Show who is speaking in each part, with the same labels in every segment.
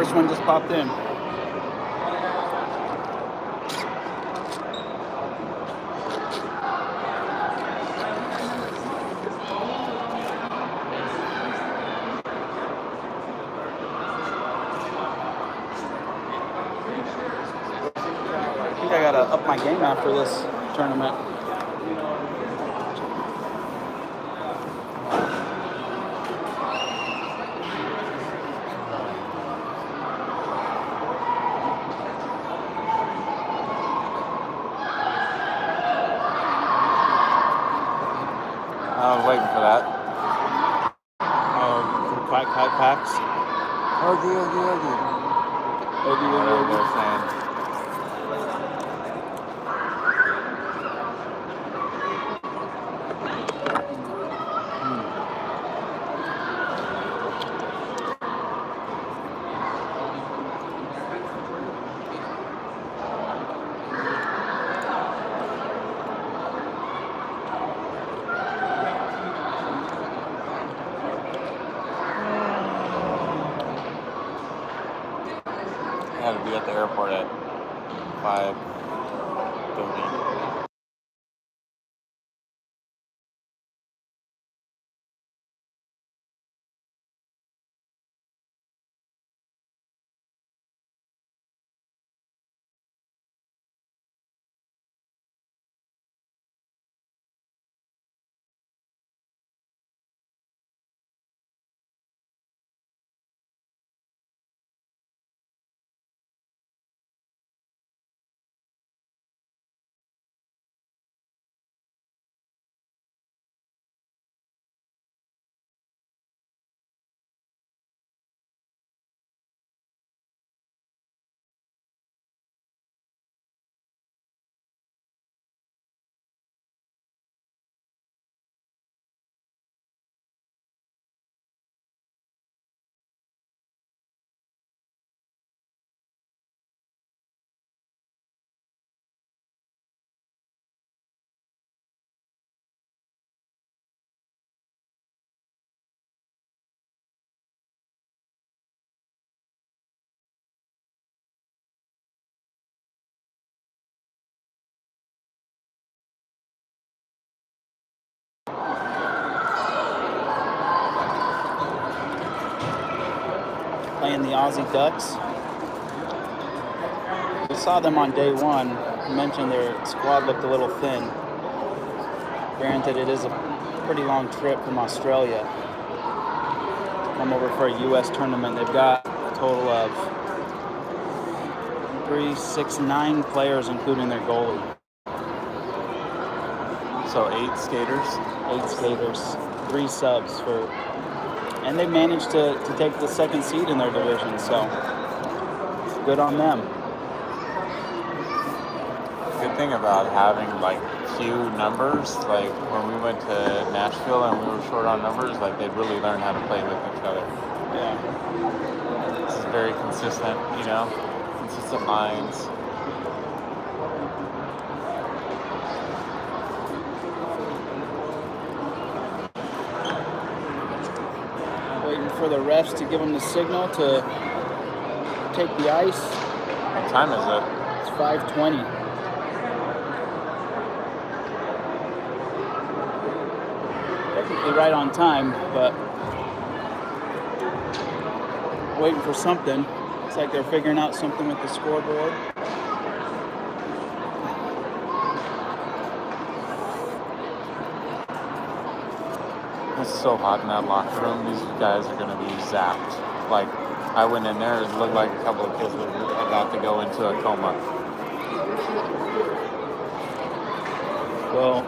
Speaker 1: first one just popped in. I think I gotta up my game after this tournament.
Speaker 2: I was waiting for that.
Speaker 1: For quack packs.
Speaker 2: Oogie. Whatever they're saying. I had to be at the airport at 5:30.
Speaker 1: Playing the Aussie Ducks. We saw them on day one. You mentioned their squad looked a little thin. Granted, it is a pretty long trip from Australia to come over for a U.S. tournament. They've got a total of 9 players, including their goalie.
Speaker 2: So 8 skaters?
Speaker 1: 8 skaters, 3 subs for... And they managed to take the second seed in their division, so good on them.
Speaker 2: Good thing about having like few numbers, like when we went to Nashville and we were short on numbers, like they'd really learn how to play with each other.
Speaker 1: Yeah.
Speaker 2: This is very consistent, consistent lines.
Speaker 1: Waiting for the refs to give them the signal to take the ice.
Speaker 2: What time is it?
Speaker 1: It's 5:20. Technically right on time, but waiting for something. Looks like they're figuring out something with the scoreboard.
Speaker 2: It's so hot in that locker room. These guys are going to be zapped. Like, I went in there, it looked like a couple of kids were about to go into a coma.
Speaker 1: Well,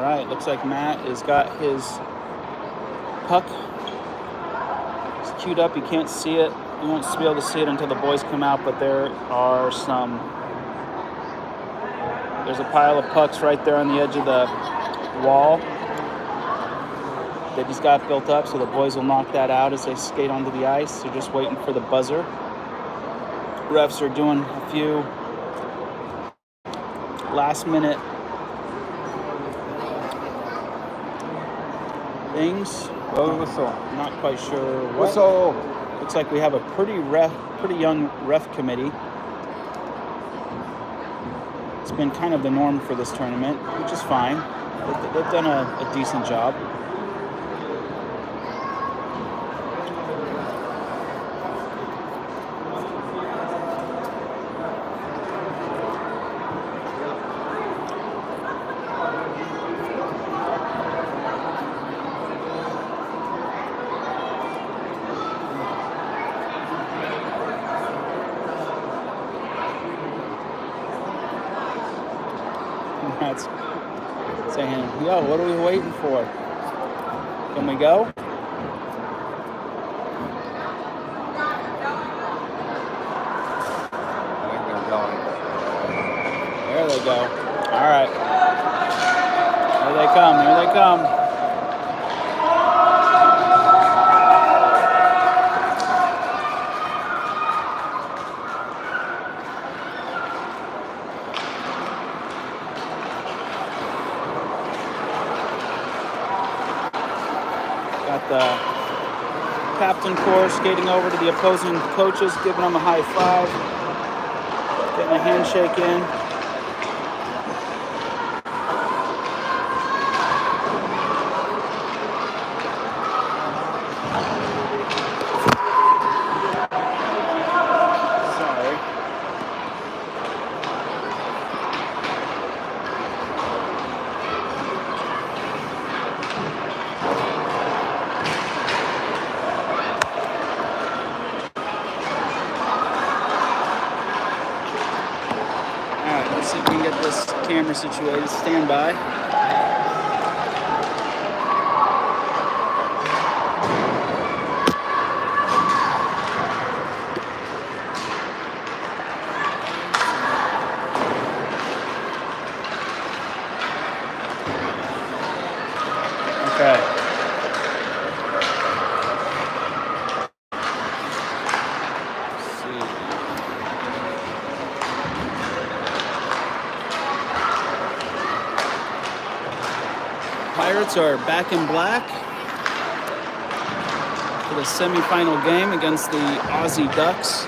Speaker 1: All right, looks like Matt has got his puck. It's queued up. You can't see it. You won't be able to see it until the boys come out, but there's a pile of pucks right there on the edge of the wall that he's got built up, so the boys will knock that out as they skate onto the ice. They're just waiting for the buzzer. Refs are doing a few last-minute things.
Speaker 2: Whistle.
Speaker 1: Not quite sure what.
Speaker 2: Whistle.
Speaker 1: Looks like we have a pretty young ref committee. It's been kind of the norm for this tournament, which is fine. They've done a decent job. That's saying, yo, what are we waiting for? Can we go?
Speaker 2: I think they're going.
Speaker 1: There they go. All right. Here they come. Here they come. Got the captain corps skating over to the opposing coaches, giving them a high five, getting a handshake in. Sorry. Let's see if we can get this camera situated. Stand by. Okay. Pirates are back in black for the semifinal game against the Aussie Ducks.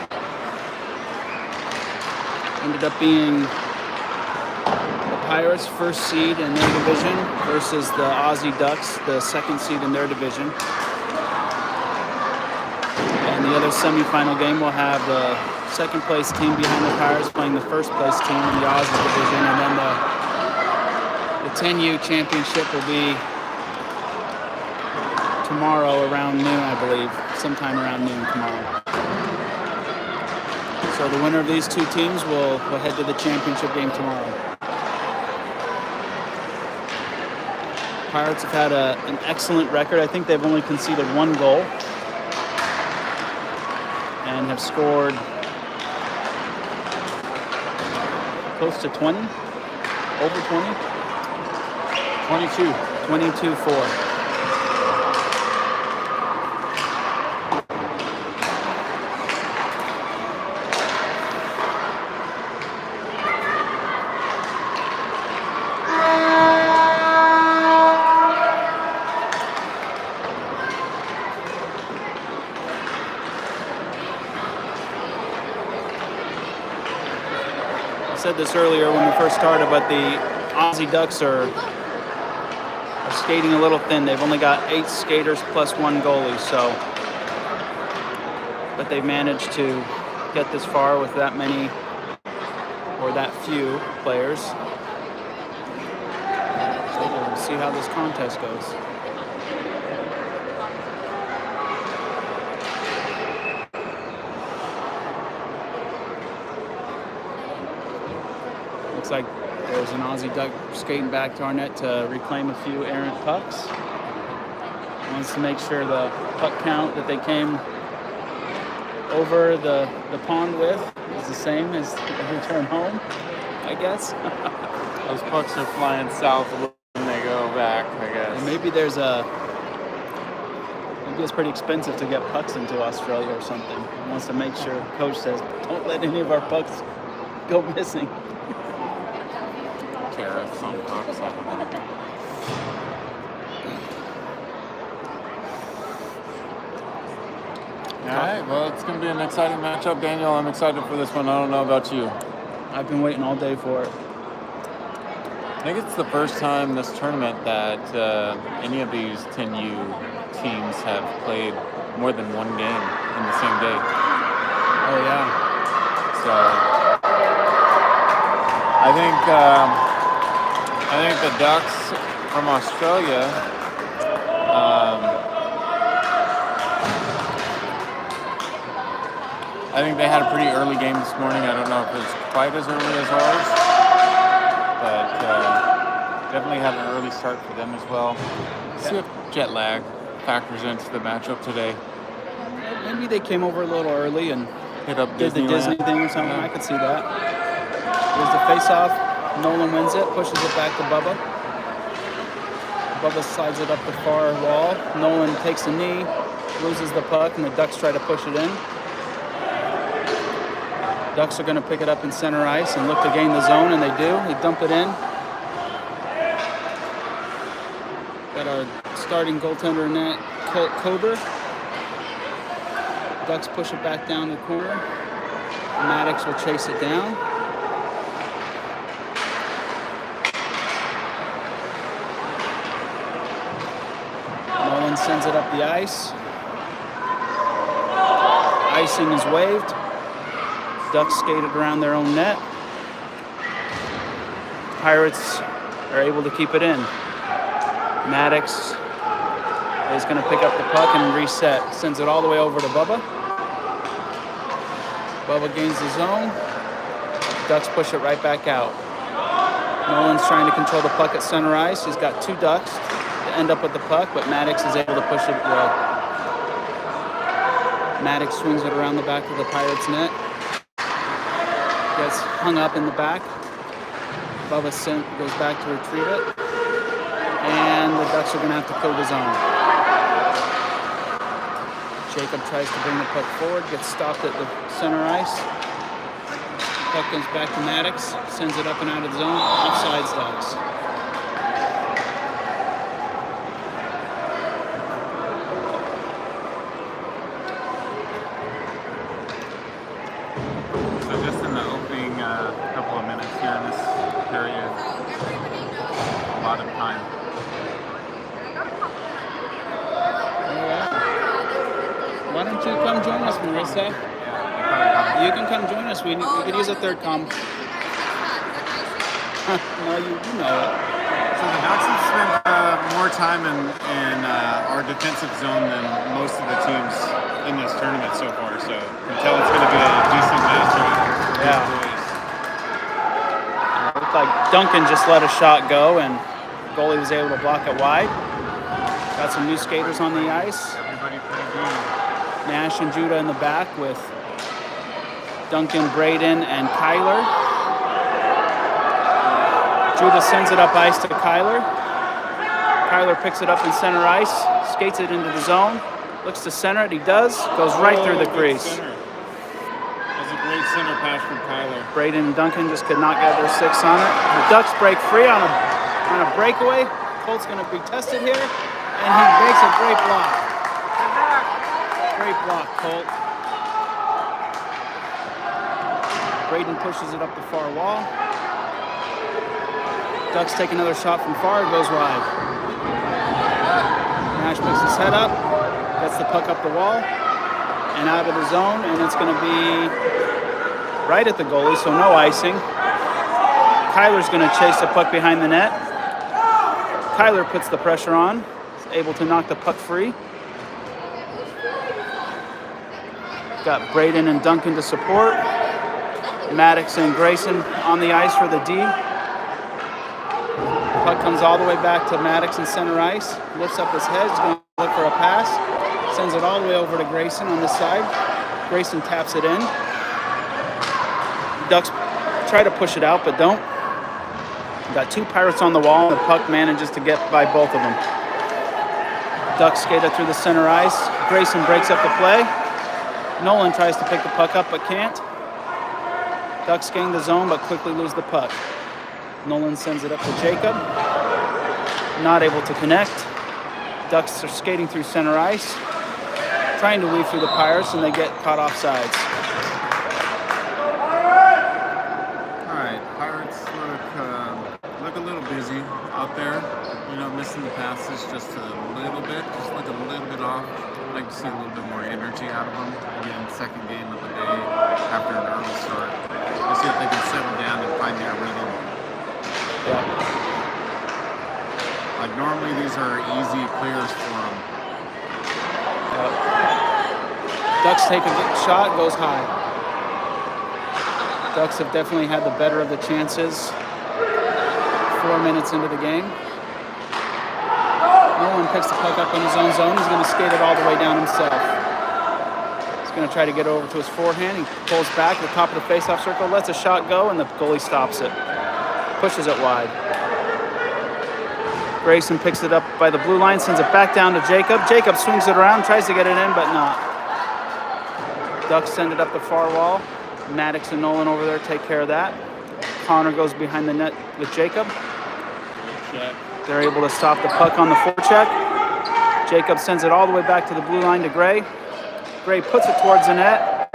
Speaker 1: Ended up being the Pirates' first seed in their division versus the Aussie Ducks, the second seed in their division. And the other semifinal game will have the second place team behind the Pirates playing the first place team in the Aussie division, and then the 10U championship will be tomorrow around noon, I believe. Sometime around noon tomorrow. So the winner of these two teams will head to the championship game tomorrow. Pirates have had an excellent record. I think they've only conceded one goal and have scored close to 20, over 20. 22-4. I said this earlier when we first started, but the Aussie Ducks are skating a little thin. They've only got 8 skaters plus 1 goalie, but they've managed to get this far with that many or that few players. So we'll see how this contest goes. Looks like There's an Aussie duck skating back to our net to reclaim a few errant pucks. Wants to make sure the puck count that they came over the pond with is the same as the return home, I guess.
Speaker 2: Those pucks are flying south when they go back, I guess.
Speaker 1: And maybe it's pretty expensive to get pucks into Australia or something. He wants to make sure, coach says, don't let any of our pucks go missing.
Speaker 2: Tariffs on pucks, I don't know. All right, well, it's going to be an exciting matchup, Daniel. I'm excited for this one. I don't know about you.
Speaker 1: I've been waiting all day for it.
Speaker 2: I think it's the first time this tournament that any of these 10U teams have played more than one game in the same day.
Speaker 1: Oh, yeah.
Speaker 2: So I think the Ducks from Australia I think they had a pretty early game this morning. I don't know if it was quite as early as ours, but definitely had an early start for them as well. See if jet lag factors into the matchup today.
Speaker 1: Maybe they came over a little early and
Speaker 2: hit up
Speaker 1: did the Disney thing or something. Yeah. I could see that. Here's the face-off. Nolan wins it, pushes it back to Bubba. Bubba slides it up the far wall. Nolan takes a knee, loses the puck, and the Ducks try to push it in. Ducks are going to pick it up in center ice and look to gain the zone, and they do. They dump it in. Got our starting goaltender net, Colt Kober. Ducks push it back down the corner. Maddox will chase it down. Nolan sends it up the ice. Icing is waved. Ducks skated around their own net. Pirates are able to keep it in. Maddox is going to pick up the puck and reset. Sends it all the way over to Bubba. Bubba gains the zone. Ducks push it right back out. Nolan's trying to control the puck at center ice. He's got two Ducks to end up with the puck, but Maddox is able to push it well. Maddox swings it around the back of the Pirates' net. Gets hung up in the back. Bubba goes back to retrieve it. And the Ducks are going to have to clear the zone. Jacob tries to bring the puck forward, gets stopped at the center ice. Puck comes back to Maddox, sends it up and out of the zone. Offsides Ducks.
Speaker 2: Couple of minutes here in this period. A lot of time.
Speaker 1: Why don't you come join us, Marissa?
Speaker 2: Yeah,
Speaker 1: you can come join us. We could use a third com. No, you know it.
Speaker 2: So the Ducks have spent more time in our defensive zone than most of the teams in this tournament so far. So you can tell it's going to be a decent matchup.
Speaker 1: Yeah. Like Duncan just let a shot go and the goalie was able to block it wide. Got some new skaters on the ice.
Speaker 2: Everybody pretty good.
Speaker 1: Nash and Judah in the back with Duncan, Braden, and Kyler. Judah sends it up ice to Kyler. Kyler picks it up in center ice, skates it into the zone, looks to center it, he does, goes right through the crease.
Speaker 2: Center. Great center pass from Kyler.
Speaker 1: Braden and Duncan just could not get their six on it. The Ducks break free on a breakaway. Colt's going to be tested here, and he makes a great block. Great block, Colt. Braden pushes it up the far wall. Ducks take another shot from far, goes wide. Nash picks his head up, gets the puck up the wall, and out of the zone, and it's going to be right at the goalie, so no icing. Kyler's going to chase the puck behind the net. Kyler puts the pressure on. He's able to knock the puck free. Got Braden and Duncan to support. Maddox and Grayson on the ice for the D. Puck comes all the way back to Maddox in center ice. Lifts up his head. He's going to look for a pass. Sends it all the way over to Grayson on this side. Grayson taps it in. Ducks try to push it out, but don't. Got 2 Pirates on the wall, and the puck manages to get by both of them. Ducks skate it through the center ice. Grayson breaks up the play. Nolan tries to pick the puck up, but can't. Ducks gain the zone, but quickly lose the puck. Nolan sends it up to Jacob. Not able to connect. Ducks are skating through center ice, trying to weave through the Pirates, and they get caught off sides.
Speaker 2: All right, Pirates look a little busy out there. You know, missing the passes just a little bit, just look a little bit off. I'd like to see a little bit more energy out of them. Again, second game of the day after an early start. Let's see if they can settle down and find their rhythm.
Speaker 1: Yeah.
Speaker 2: Like normally these are easy clears for them.
Speaker 1: Ducks take a good shot, goes high. Ducks have definitely had the better of the chances 4 minutes into the game. Nolan picks the puck up in his own zone. He's going to skate it all the way down himself. He's going to try to get over to his forehand. He pulls back at the top of the faceoff circle, lets a shot go, and the goalie stops it. Pushes it wide. Grayson picks it up by the blue line, sends it back down to Jacob. Jacob swings it around, tries to get it in, but not. Ducks send it up the far wall. Maddox and Nolan over there take care of that. Connor goes behind the net with Jacob. They're able to stop the puck on the forecheck. Jacob sends it all the way back to the blue line to Gray. Gray puts it towards the net.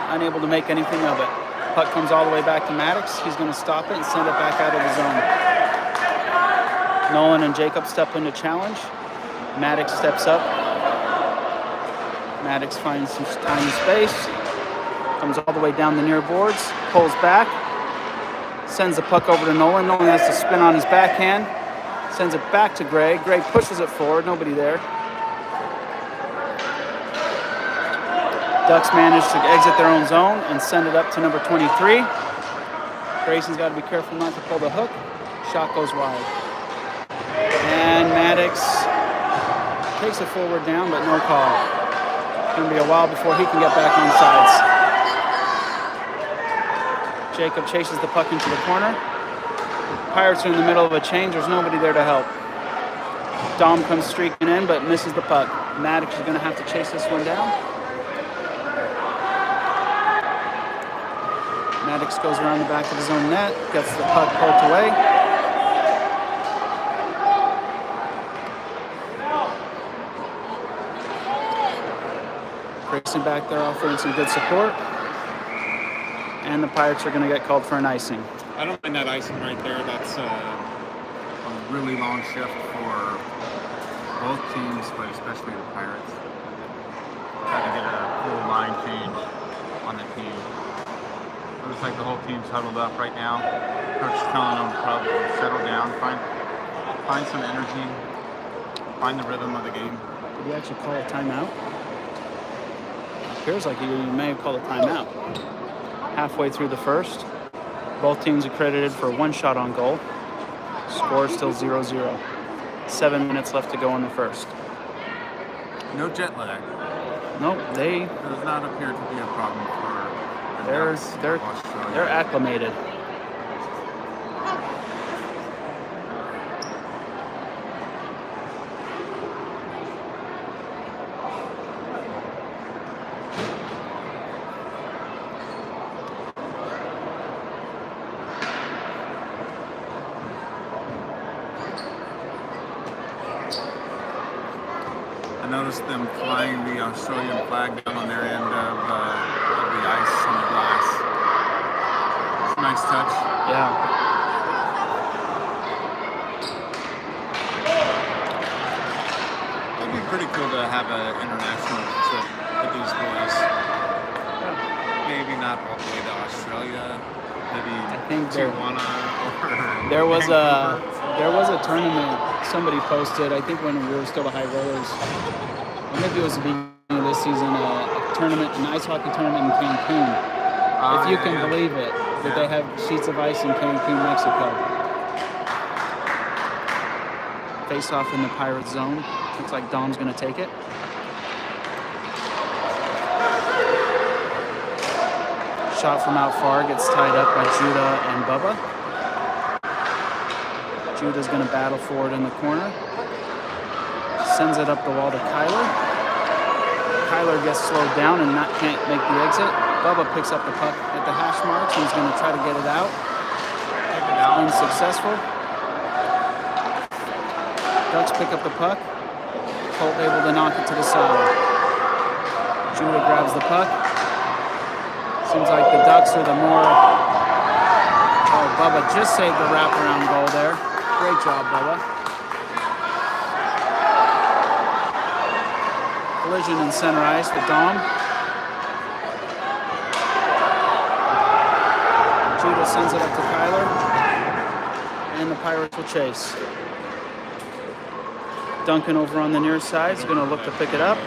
Speaker 1: Unable to make anything of it. Puck comes all the way back to Maddox. He's going to stop it and send it back out of the zone. Nolan and Jacob step in to challenge. Maddox steps up. Maddox finds some time and space. Comes all the way down the near boards. Pulls back. Sends the puck over to Nolan. Nolan has to spin on his backhand. Sends it back to Gray. Gray pushes it forward. Nobody there. Ducks manage to exit their own zone and send it up to number 23. Grayson's got to be careful not to pull the hook. Shot goes wide. And Maddox takes it forward down, but no call. It's going to be a while before he can get back on sides. Jacob chases the puck into the corner. Pirates are in the middle of a change. There's nobody there to help. Dom comes streaking in, but misses the puck. Maddox is going to have to chase this one down. Maddox goes around the back of his own net, gets the puck poked away. Grayson back there offering some good support. And the Pirates are going to get called for an icing.
Speaker 2: I don't mind that icing right there. That's a really long shift for both teams, but especially the Pirates. Trying to get a full line change on the team. It looks like the whole team's huddled up right now. Coach is telling them to settle down, find some energy, find the rhythm of the game.
Speaker 1: Did he actually call a timeout? It appears like he may have called a timeout. Halfway through the first, both teams are credited for one shot on goal. Score still 0-0. 7 minutes left to go in the first.
Speaker 2: No jet lag.
Speaker 1: Nope,
Speaker 2: does not appear to be a problem for the Ducks of Australia.
Speaker 1: They're acclimated.
Speaker 2: I noticed them flying the Australian flag down on their end of the ice on the glass. It's a nice touch.
Speaker 1: Yeah.
Speaker 2: It'd be pretty cool to have an international trip with these boys. Maybe not all the way to Australia. Maybe Tijuana or
Speaker 1: there was
Speaker 2: Vancouver.
Speaker 1: a tournament somebody posted, I think when we were still the High Rollers, or maybe it was the beginning of this season, an ice hockey tournament in Cancun. If you can believe it, that they have sheets of ice in Cancun, Mexico. face off in the Pirates zone. Looks like Dom's going to take it. Shot from out far gets tied up by Judah and Bubba. Judah's going to battle for it in the corner. Sends it up the wall to Kyler. Kyler gets slowed down and can't make the exit. Bubba picks up the puck at the hash marks and he's going to try to get it out. Unsuccessful. Ducks pick up the puck. Colt able to knock it to the side. Judah grabs the puck. Seems like the Ducks are the more... Oh, Bubba just saved the wraparound goal there. Great job, Bubba. Collision in center ice with Dom. Judah sends it up to Kyler. And the Pirates will chase. Duncan over on the near side is going to look to pick it up.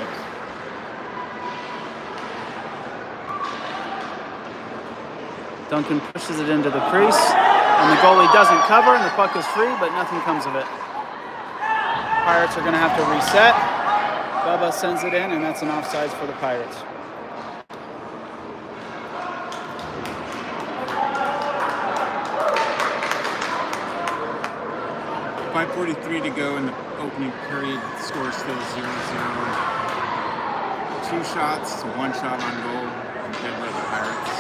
Speaker 1: Duncan pushes it into the crease, and the goalie doesn't cover, and the puck is free, but nothing comes of it. Pirates are going to have to reset. Bubba sends it in, and that's an offsides for the Pirates.
Speaker 2: .5:43 to go in the opening period. The score is still 0-0. 2 shots to 1 shot on goal in favor of the Pirates.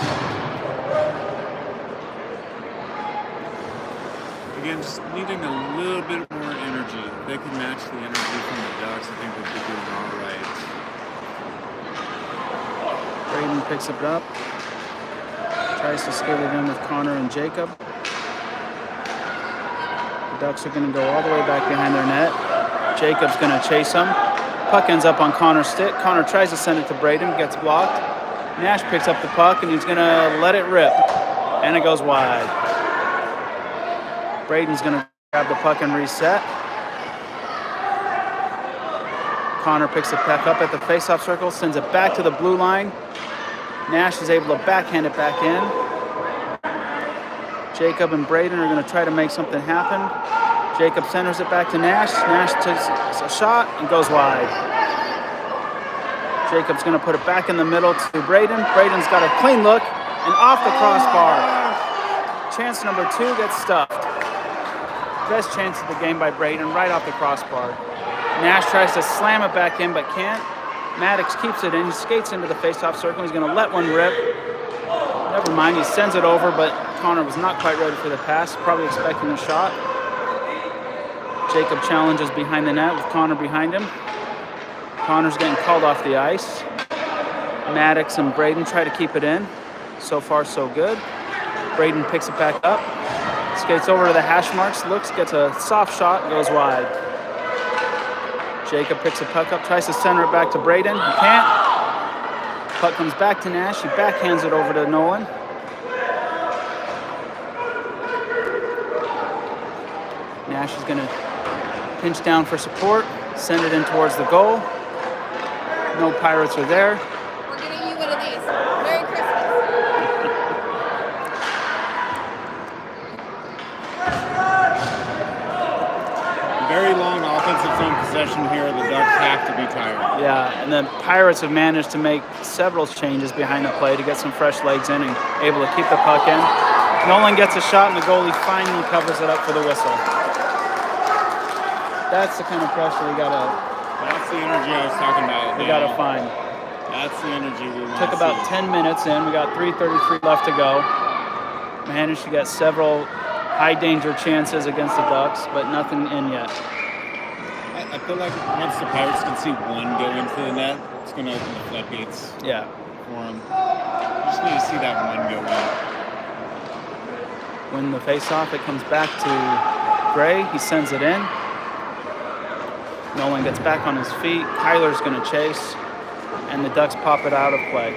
Speaker 2: Again, just needing a little bit more energy. If they can match the energy from the Ducks, I think they'd be doing all right.
Speaker 1: Braden picks it up. Tries to skate it in with Connor and Jacob. The Ducks are going to go all the way back behind their net. Jacob's going to chase them. Puck ends up on Connor's stick. Connor tries to send it to Braden, gets blocked. Nash picks up the puck and he's going to let it rip. And it goes wide. Braden's going to grab the puck and reset. Connor picks the puck up at the faceoff circle, sends it back to the blue line. Nash is able to backhand it back in. Jacob and Braden are going to try to make something happen. Jacob centers it back to Nash. Nash takes a shot and goes wide. Jacob's going to put it back in the middle to Braden. Braden's got a clean look and off the crossbar. Chance number 2 gets stuffed. Best chance of the game by Braden, right off the crossbar. Nash tries to slam it back in, but can't. Maddox keeps it in. He skates into the faceoff circle. He's going to let one rip. Never mind, he sends it over, but Connor was not quite ready for the pass, probably expecting a shot. Jacob challenges behind the net with Connor behind him. Connor's getting called off the ice. Maddox and Braden try to keep it in. So far, so good. Braden picks it back up. Skates over to the hash marks, looks, gets a soft shot, goes wide. Jacob picks the puck up, tries to center it back to Braden. He can't. Puck comes back to Nash. He backhands it over to Nolan. Nash is going to pinch down for support, send it in towards the goal. No Pirates are there.
Speaker 3: We're getting you one of these. Merry Christmas.
Speaker 2: Very long offensive zone possession here. The Ducks have to be tired.
Speaker 1: Yeah, and the Pirates have managed to make several changes behind the play to get some fresh legs in and able to keep the puck in. Nolan gets a shot and the goalie finally covers it up for the whistle. That's the kind of pressure we gotta.
Speaker 2: That's the energy I was talking about.
Speaker 1: We gotta find.
Speaker 2: That's the energy we want.
Speaker 1: Took about 10 minutes in. We got 3:33 left to go. Managed to get several high danger chances against the Ducks, but nothing in yet.
Speaker 2: I feel like once the Pirates can see one go into the net, it's going to open the floodgates
Speaker 1: Yeah.
Speaker 2: for them. You just need to see that one go in.
Speaker 1: When the face-off, it comes back to Gray. He sends it in. Nolan gets back on his feet. Kyler's going to chase, and the Ducks pop it out of play.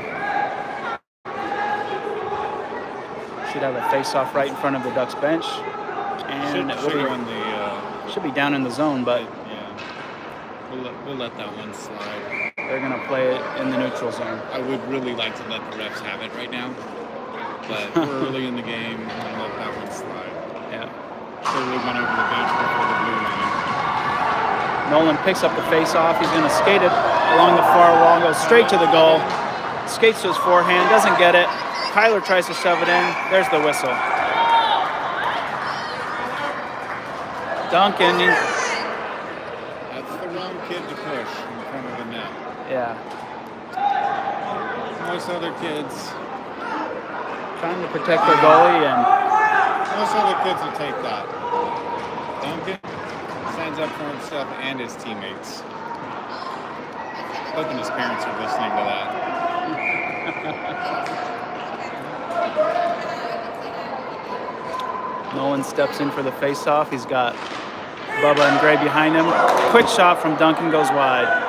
Speaker 1: Should have a face-off right in front of the Ducks bench, and should be down in the zone, but
Speaker 2: we'll let that one slide.
Speaker 1: They're going to play it in the neutral zone.
Speaker 2: I would really like to let the refs have it right now, but we're early in the game. I'm going to let that one slide.
Speaker 1: Yeah.
Speaker 2: Clearly went over the bench before the blue line.
Speaker 1: Nolan picks up the face-off. He's going to skate it along the far wall, goes straight to the goal. Skates to his forehand, doesn't get it. Kyler tries to shove it in. There's the whistle. Duncan.
Speaker 2: That's the wrong kid to push in front of the net.
Speaker 1: Yeah.
Speaker 2: Most other kids.
Speaker 1: Trying to protect their goalie, and
Speaker 2: Most other kids will take that. Duncan stands up for himself and his teammates. Hoping his parents are listening to that.
Speaker 1: Nolan steps in for the face-off. He's got Bubba and Gray behind him. Quick shot from Duncan goes wide.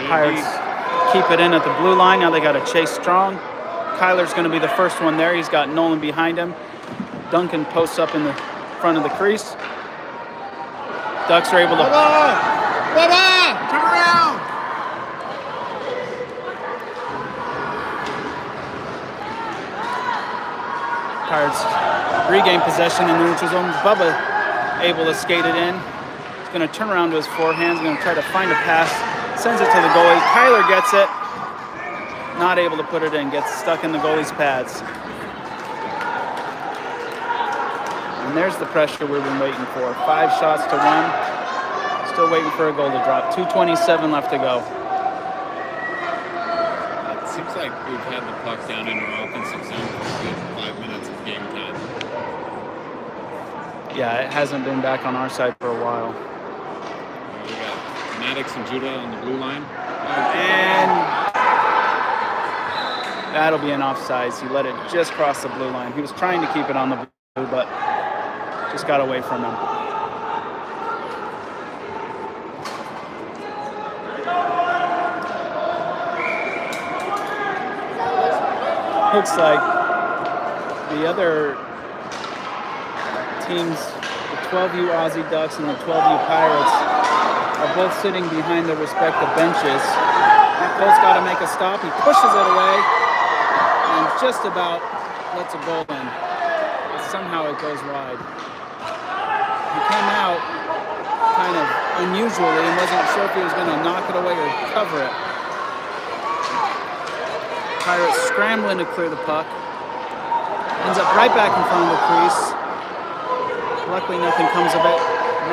Speaker 1: Pirates keep it in at the blue line. Now they got to chase strong. Kyler's going to be the first one there. He's got Nolan behind him. Duncan posts up in the front of the crease. Ducks are able to...
Speaker 2: Bubba! Turn around!
Speaker 1: Pirates regain possession in the neutral zone. Bubba able to skate it in. He's going to turn around to his forehand. He's going to try to find a pass. Sends it to the goalie. Kyler gets it. Not able to put it in. Gets stuck in the goalie's pads. And there's the pressure we've been waiting for. 5 shots to 1. Still waiting for a goal to drop. 2:27 left to go.
Speaker 2: It seems like we've had the puck down in our offensive zone for a good 5 minutes of game time.
Speaker 1: Yeah, it hasn't been back on our side for a while.
Speaker 2: We got Maddox and Judah on the blue line.
Speaker 1: And that'll be an offsides. He let it just cross the blue line. He was trying to keep it on the blue, but just got away from him. Looks like the other teams, the 12U Aussie Ducks and the 12U Pirates, are both sitting behind their respective benches. Both got to make a stop. He pushes it away and just about lets a goal in. Somehow it goes wide. He came out kind of unusually and wasn't sure if he was going to knock it away or cover it. Pirates scrambling to clear the puck. Ends up right back in front of the crease. Luckily, nothing comes of it.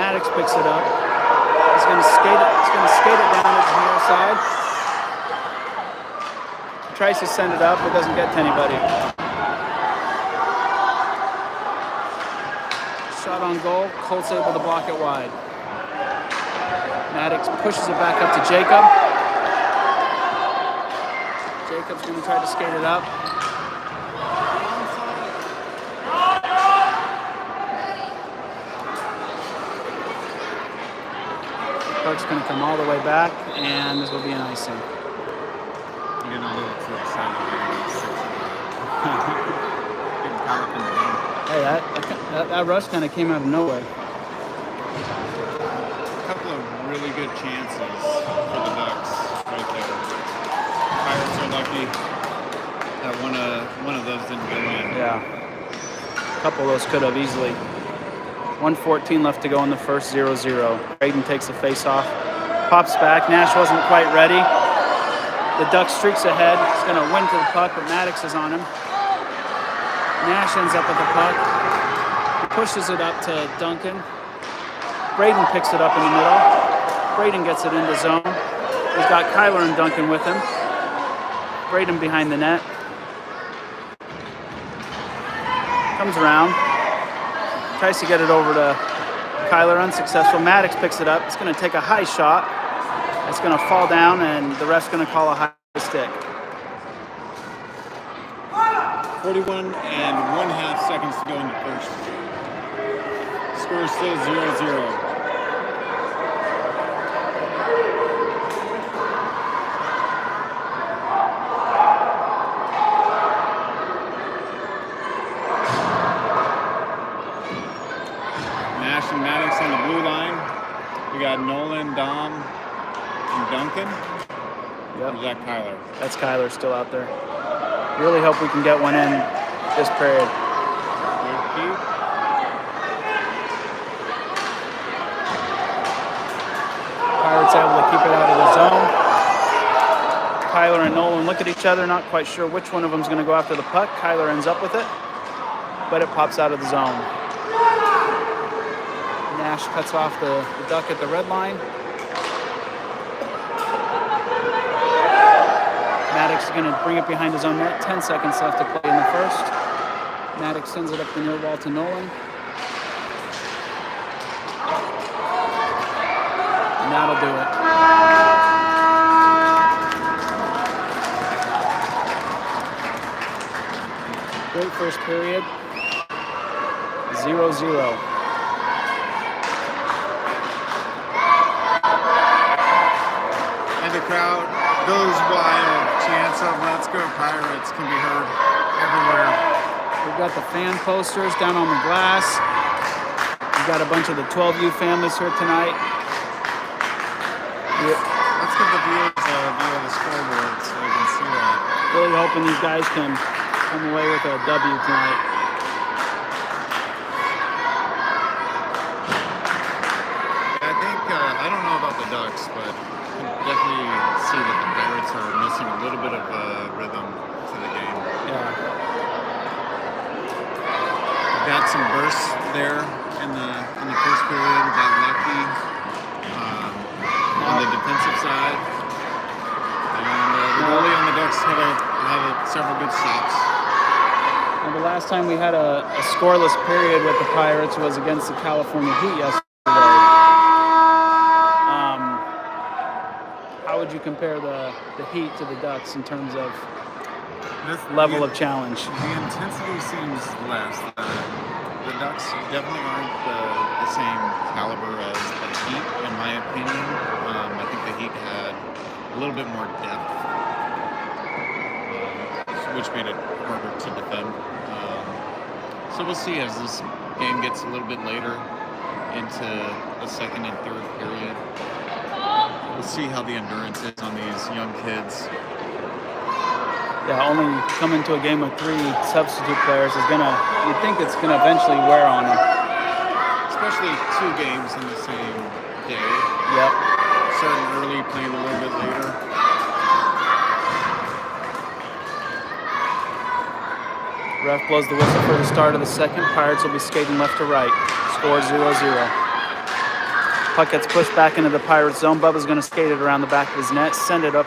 Speaker 1: Maddox picks it up. He's going to skate it. He's going to skate it down to the near side. Tries to send it up, but doesn't get to anybody. Shot on goal. Colt's able to block it wide. Maddox pushes it back up to Jacob. Jacob's going to try to skate it up. Puck's going to come all the way back, and this will be an icing.
Speaker 2: I'm getting a little too excited. Getting caught up in the game.
Speaker 1: Hey, that rush kind of came out of nowhere.
Speaker 2: A couple of really good chances for the Ducks right there. Pirates are lucky that one of those didn't go in.
Speaker 1: Yeah. A couple of those could have easily. 1:14 left to go in the first, 0-0. Braden takes the face off, pops back. Nash wasn't quite ready. The Duck streaks ahead. He's going to win to the puck, but Maddox is on him. Nash ends up with the puck. He pushes it up to Duncan. Braden picks it up in the middle. Braden gets it into zone. He's got Kyler and Duncan with him. Braden behind the net. Comes around. Tries to get it over to Kyler, unsuccessful. Maddox picks it up. It's going to take a high shot. It's going to fall down, and the ref's going to call a high stick.
Speaker 2: 41 and 1/2 seconds to go in the first. Score is still 0-0. Nash and Maddox on the blue line. We got Nolan, Dom, and Duncan.
Speaker 1: Yep.
Speaker 2: Or is that Kyler?
Speaker 1: That's Kyler still out there. Really hope we can get one in this period.
Speaker 2: Good. speed.
Speaker 1: Pirates able to keep it out of the zone. Kyler and Nolan look at each other, not quite sure which one of them is going to go after the puck. Kyler ends up with it, but it pops out of the zone. Nash cuts off the duck at the red line. Maddox is going to bring it behind his own net. 10 seconds left to play in the first. Maddox sends it up the near wall to Nolan. And that'll do it. Great first period. 0-0.
Speaker 2: And the crowd goes wild. Chants of "Let's go Pirates" can be heard everywhere.
Speaker 1: We've got the fan posters down on the glass. We've got a bunch of the 12U families here tonight.
Speaker 2: Let's give the viewers a view of the scoreboard so they can see that.
Speaker 1: Really hoping these guys can come away with a W tonight.
Speaker 2: I think, I don't know about the Ducks, but I can definitely see that the Pirates are missing a little bit of rhythm to the game.
Speaker 1: Yeah.
Speaker 2: Got some bursts there in the first period. We got lucky on the defensive side, and the goalie on the Ducks had several good stops.
Speaker 1: Well, the last time we had a scoreless period with the Pirates was against the California Heat yesterday. How would you compare the Heat to the Ducks in terms of level of challenge?
Speaker 2: The intensity seems less. The Ducks definitely aren't the same caliber as the Heat, in my opinion. I think the Heat had a little bit more depth, which made it harder to defend. So we'll see as this game gets a little bit later into the second and third period. We'll see how the endurance is on these young kids.
Speaker 1: Yeah, only coming to a game with 3 substitute players is you'd think it's gonna eventually wear on them.
Speaker 2: Especially 2 games in the same day.
Speaker 1: Yep.
Speaker 2: Starting early, playing a little bit later.
Speaker 1: Ref blows the whistle for the start of the second. Pirates will be skating left to right. Score 0-0. Puck gets pushed back into the Pirates zone. Bubba's going to skate it around the back of his net, send it up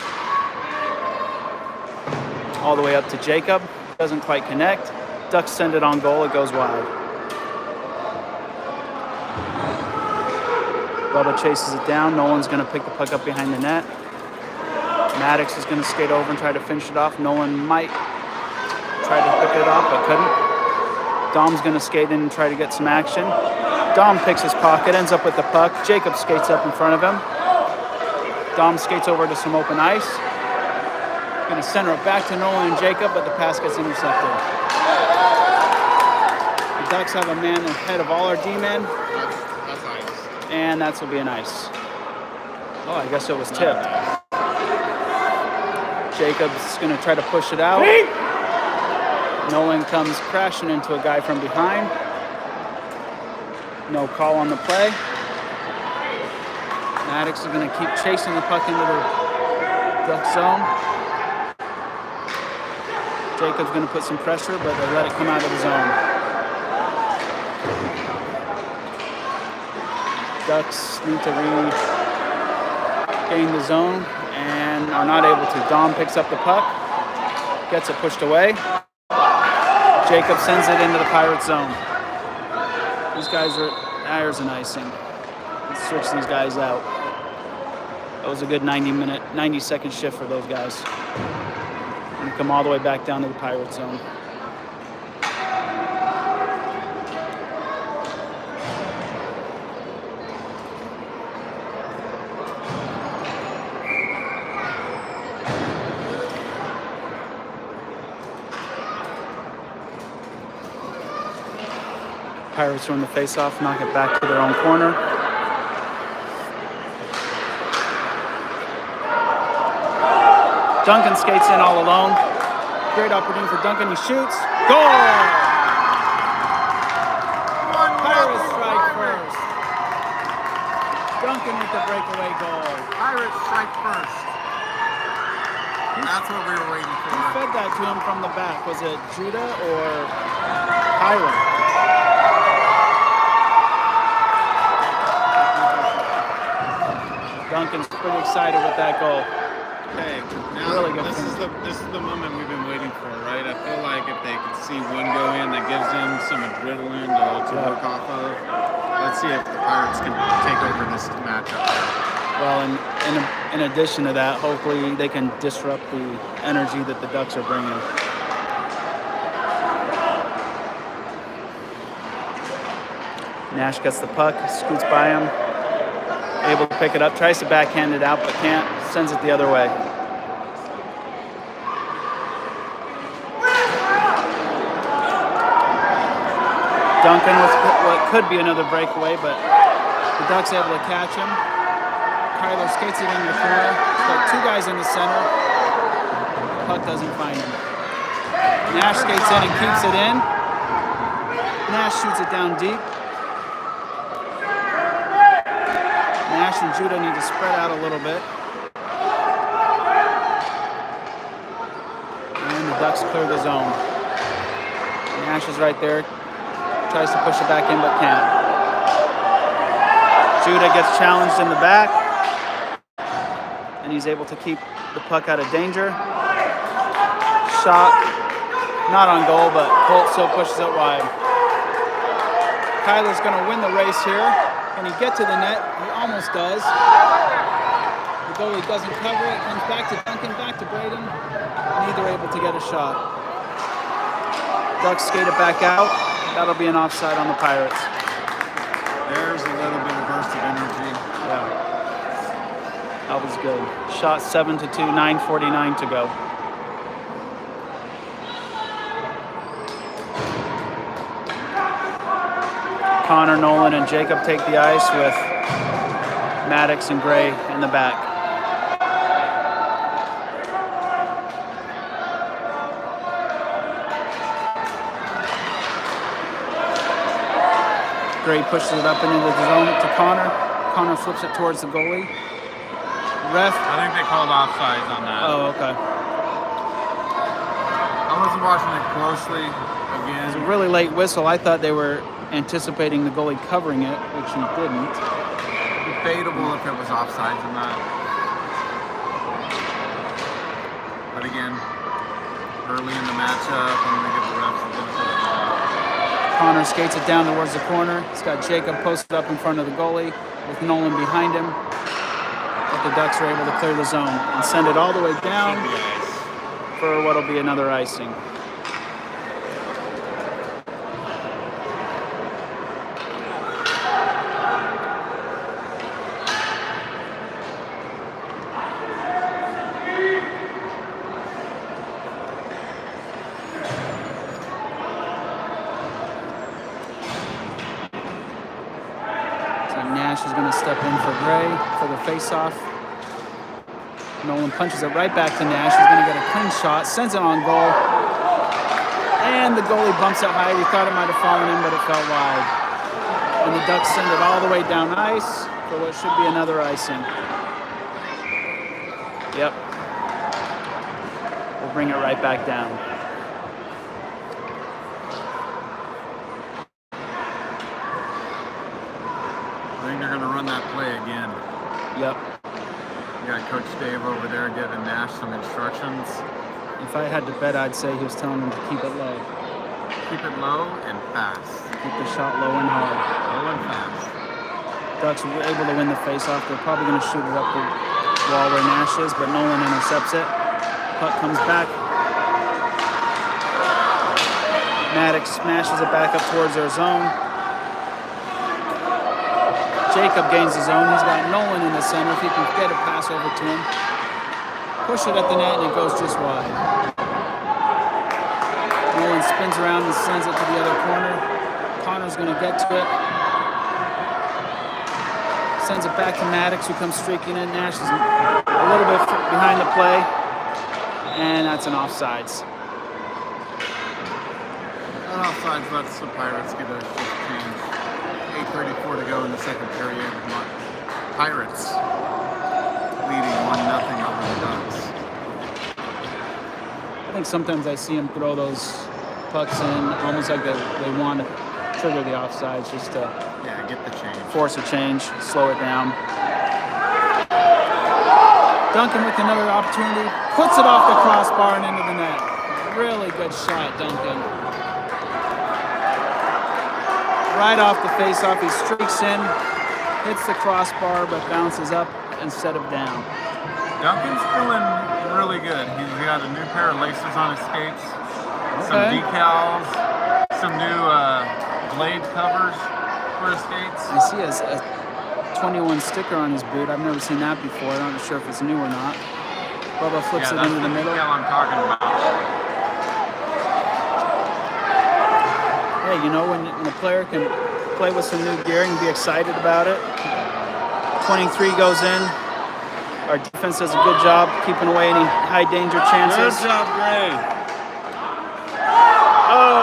Speaker 1: all the way up to Jacob. Doesn't quite connect. Ducks send it on goal. It goes wide. Bubba chases it down. Nolan's going to pick the puck up behind the net. Maddox is going to skate over and try to finish it off. Nolan might try to pick it up, but couldn't. Dom's going to skate in and try to get some action. Dom picks his pocket, ends up with the puck. Jacob skates up in front of him. Dom skates over to some open ice. Going to center it back to Nolan and Jacob, but the pass gets intercepted. The Ducks have a man ahead of all our D-men.
Speaker 2: That's nice.
Speaker 1: And that's will be an ice. Oh, I guess it was tipped. Jacob's going to try to push it out. Nolan comes crashing into a guy from behind. No call on the play. Maddox is going to keep chasing the puck into the Duck zone. Jacob's going to put some pressure, but they let it come out of the zone. Ducks need to regain the zone and are not able to. Dom picks up the puck, gets it pushed away. Jacob sends it into the Pirates zone. These guys are tires and icing. Let's switch these guys out. That was a good 90-second shift for those guys. And come all the way back down to the Pirates zone. Pirates win the face-off, knock it back to their own corner. Duncan skates in all alone. Great opportunity for Duncan. He shoots. Goal! Duncan with the breakaway goal.
Speaker 2: Pirates strike first. That's what we were waiting
Speaker 1: Who
Speaker 2: for.
Speaker 1: fed that to him from the back? Was it Judah or Kyler? Duncan's pretty excited with that goal.
Speaker 2: Okay, now
Speaker 1: Really good
Speaker 2: this is the moment we've been waiting for, right? I feel like if they could see one go in, that gives them some adrenaline to work off of. Let's see if the Pirates can take over this matchup.
Speaker 1: Well, in addition to that, hopefully they can disrupt the energy that the Ducks are bringing. Nash gets the puck, scoots by him, able to pick it up, tries to backhand it out, but can't, sends it the other way. Duncan with what could be another breakaway, but the Ducks able to catch him. Kyler skates it in the corner. He's got two guys in the center. Puck doesn't find him. Nash skates in and keeps it in. Nash shoots it down deep. Nash and Judah need to spread out a little bit. And the Ducks clear the zone. Nash is right there. Tries to push it back in, but can't. Judah gets challenged in the back. And he's able to keep the puck out of danger. Shot, not on goal, but Colt still pushes it wide. Kyler's going to win the race here. Can he get to the net? He almost does. The goalie doesn't cover it. Comes back to Duncan, back to Braden. Neither able to get a shot. Ducks skate it back out. That'll be an offside on the Pirates.
Speaker 2: There's a little bit of burst of energy.
Speaker 1: Yeah. That was good. Shot 7-2, 9:49 to go. Connor, Nolan, and Jacob take the ice with Maddox and Gray in the back. Gray pushes it up into the zone to Connor. Connor flips it towards the goalie. Ref.
Speaker 2: I think they called offsides on that.
Speaker 1: Oh, okay.
Speaker 2: I wasn't watching it closely again.
Speaker 1: It's a really late whistle. I thought they were anticipating the goalie covering it, which he didn't.
Speaker 2: Debatable if it was offsides or not. But again, early in the matchup, I'm going to give the refs the benefit of the doubt.
Speaker 1: Connor skates it down towards the corner. He's got Jacob posted up in front of the goalie with Nolan behind him. But the Ducks are able to clear the zone and send it all the way down for what will be another icing. Nash is going to step in for Gray for the face-off. Nolan punches it right back to Nash. He's going to get a clean shot, sends it on goal. And the goalie bumps it high. We thought it might have fallen in, but it fell wide. And the Ducks send it all the way down ice for what should be another icing. Yep. We'll bring it right back down.
Speaker 2: I think they're going to run that play again.
Speaker 1: Yep.
Speaker 2: You got Coach Dave over there giving Nash some instructions.
Speaker 1: If I had to bet, I'd say he was telling him to keep it low.
Speaker 2: Keep it low and fast.
Speaker 1: Keep the shot low and hard.
Speaker 2: Low and fast.
Speaker 1: Ducks were able to win the face-off. They're probably going to shoot it up the wall where Nash is, but Nolan intercepts it. Puck comes back. Maddox smashes it back up towards their zone. Jacob gains the zone. He's got Nolan in the center. If he can get a pass over to him. Push it at the net, and it goes just wide. Nolan spins around and sends it to the other corner. Connor's going to get to it. Sends it back to Maddox, who comes streaking in. Nash is a little bit behind the play. And that's an offsides.
Speaker 2: Offsides lets the Pirates get a shift change. 8:34 to go in the second period. Pirates leading 1-0 over the Ducks.
Speaker 1: I think sometimes I see him throw those pucks in almost like they want to trigger the offsides just to
Speaker 2: Get the change.
Speaker 1: Force a change, slow it down. Duncan with another opportunity, puts it off the crossbar and into the net. Really good shot, Duncan. Right off the faceoff, he streaks in, hits the crossbar, but bounces up instead of down.
Speaker 2: Duncan's feeling really good. He's got a new pair of laces on his skates, some decals, some new blade covers for his skates.
Speaker 1: I see a 21 sticker on his boot. I've never seen that before. I'm not sure if it's new or not. Bubba flips it into the middle.
Speaker 2: That's the decal I'm talking about.
Speaker 1: Hey, you know, when a player can play with some new gear and be excited about it. 23 goes in. Our defense does a good job keeping away any high danger chances.
Speaker 2: Good job, Gray.
Speaker 1: Oh!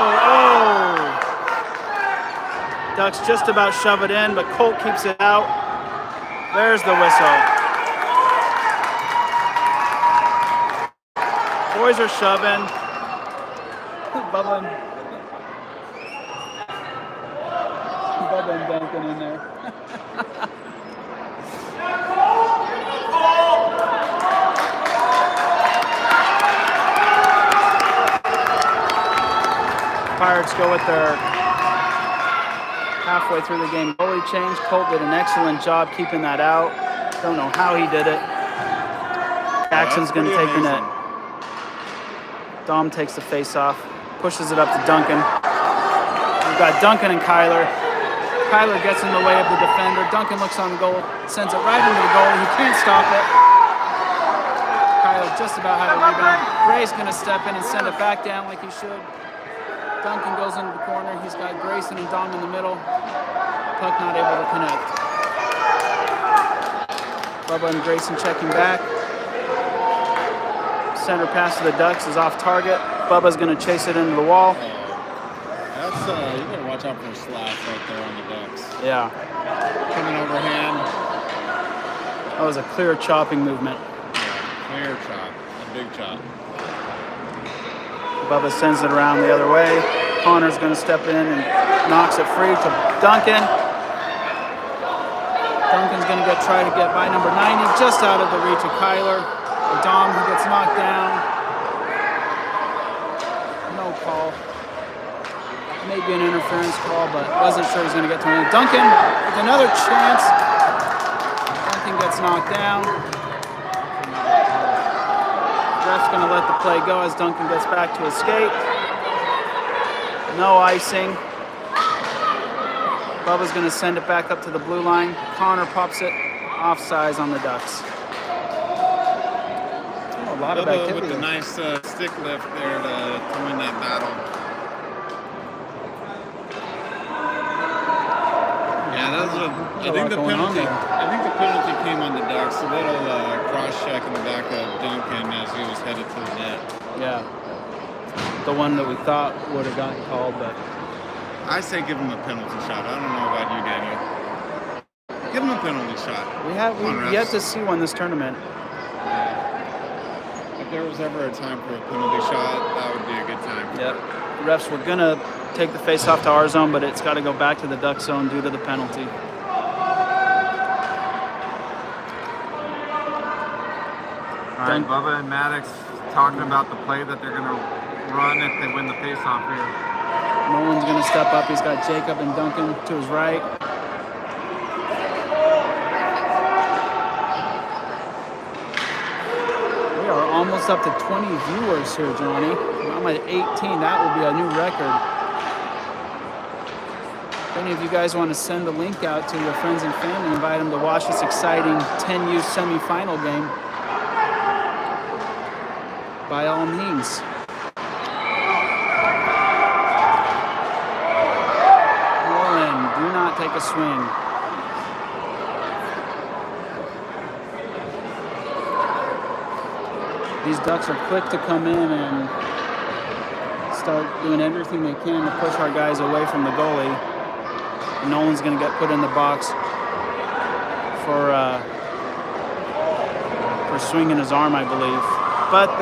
Speaker 1: Ducks just about shove it in, but Colt keeps it out. There's the whistle. Boys are shoving. Bubba and Duncan in there. Pirates go with their halfway through the game goalie change. Colt did an excellent job keeping that out. Don't know how he did it. Jackson's going to take the net. Dom takes the face off, pushes it up to Duncan. We've got Duncan and Kyler. Kyler gets in the way of the defender. Duncan looks on the goal, sends it right into the goalie. He can't stop it. Kyler just about had a rebound. Gray's going to step in and send it back down like he should. Duncan goes into the corner. He's got Grayson and Dom in the middle. Puck not able to connect. Bubba and Grayson checking back. Center pass to the Ducks is off target. Bubba's going to chase it into the wall.
Speaker 2: That's you gotta watch out for a slash right there on the Ducks.
Speaker 1: Yeah.
Speaker 2: Coming overhand.
Speaker 1: That was a clear chopping movement.
Speaker 2: Yeah, clear chop. A big chop.
Speaker 1: Bubba sends it around the other way. Connor's going to step in and knocks it free to Duncan. Duncan's going to try to get by number 90, just out of the reach of Kyler. Dom, who gets knocked down. No call. Maybe an interference call, but wasn't sure he's going to get to it. Duncan with another chance. Duncan gets knocked down. Ref's going to let the play go as Duncan gets back to his skate. No icing. Bubba's going to send it back up to the blue line. Connor pops it offsides on the Ducks. Oh, a lot of activity.
Speaker 2: With the nice stick lift there to win that battle. Yeah, that was I think the penalty came on the Ducks. A little cross check in the back of Duncan as he was headed to the net.
Speaker 1: Yeah, the one that we thought would have gotten called, but
Speaker 2: I say give him a penalty shot. I don't know about you, Daniel. Give him a penalty shot.
Speaker 1: We've yet to see one this tournament.
Speaker 2: If there was ever a time for a penalty shot, that would be a good time.
Speaker 1: Yep. Refs were gonna take the face off to our zone, but it's got to go back to the Duck zone due to the penalty.
Speaker 2: All right, Bubba and Maddox talking about the play that they're going to run if they win the face-off here.
Speaker 1: Nolan's going to step up. He's got Jacob and Duncan to his right. We are almost up to 20 viewers here, Johnny. I'm at 18. That will be a new record. If any of you guys want to send the link out to your friends and family, invite them to watch this exciting 10U semifinal game, by all means. Nolan, do not take a swing. These Ducks are quick to come in and start doing everything they can to push our guys away from the goalie. And Nolan's going to get put in the box for swinging his arm, I believe. But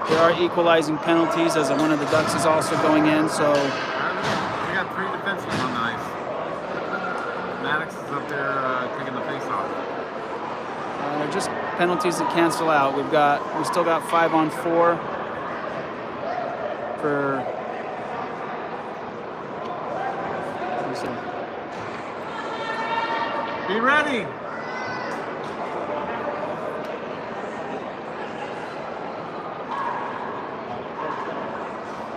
Speaker 1: there are equalizing penalties as one of the Ducks is also going in. So
Speaker 2: We got 3 defensemen on the ice. Maddox is up there taking the face off.
Speaker 1: they're just penalties that cancel out. We still got 5-on-4 for.
Speaker 2: Be ready.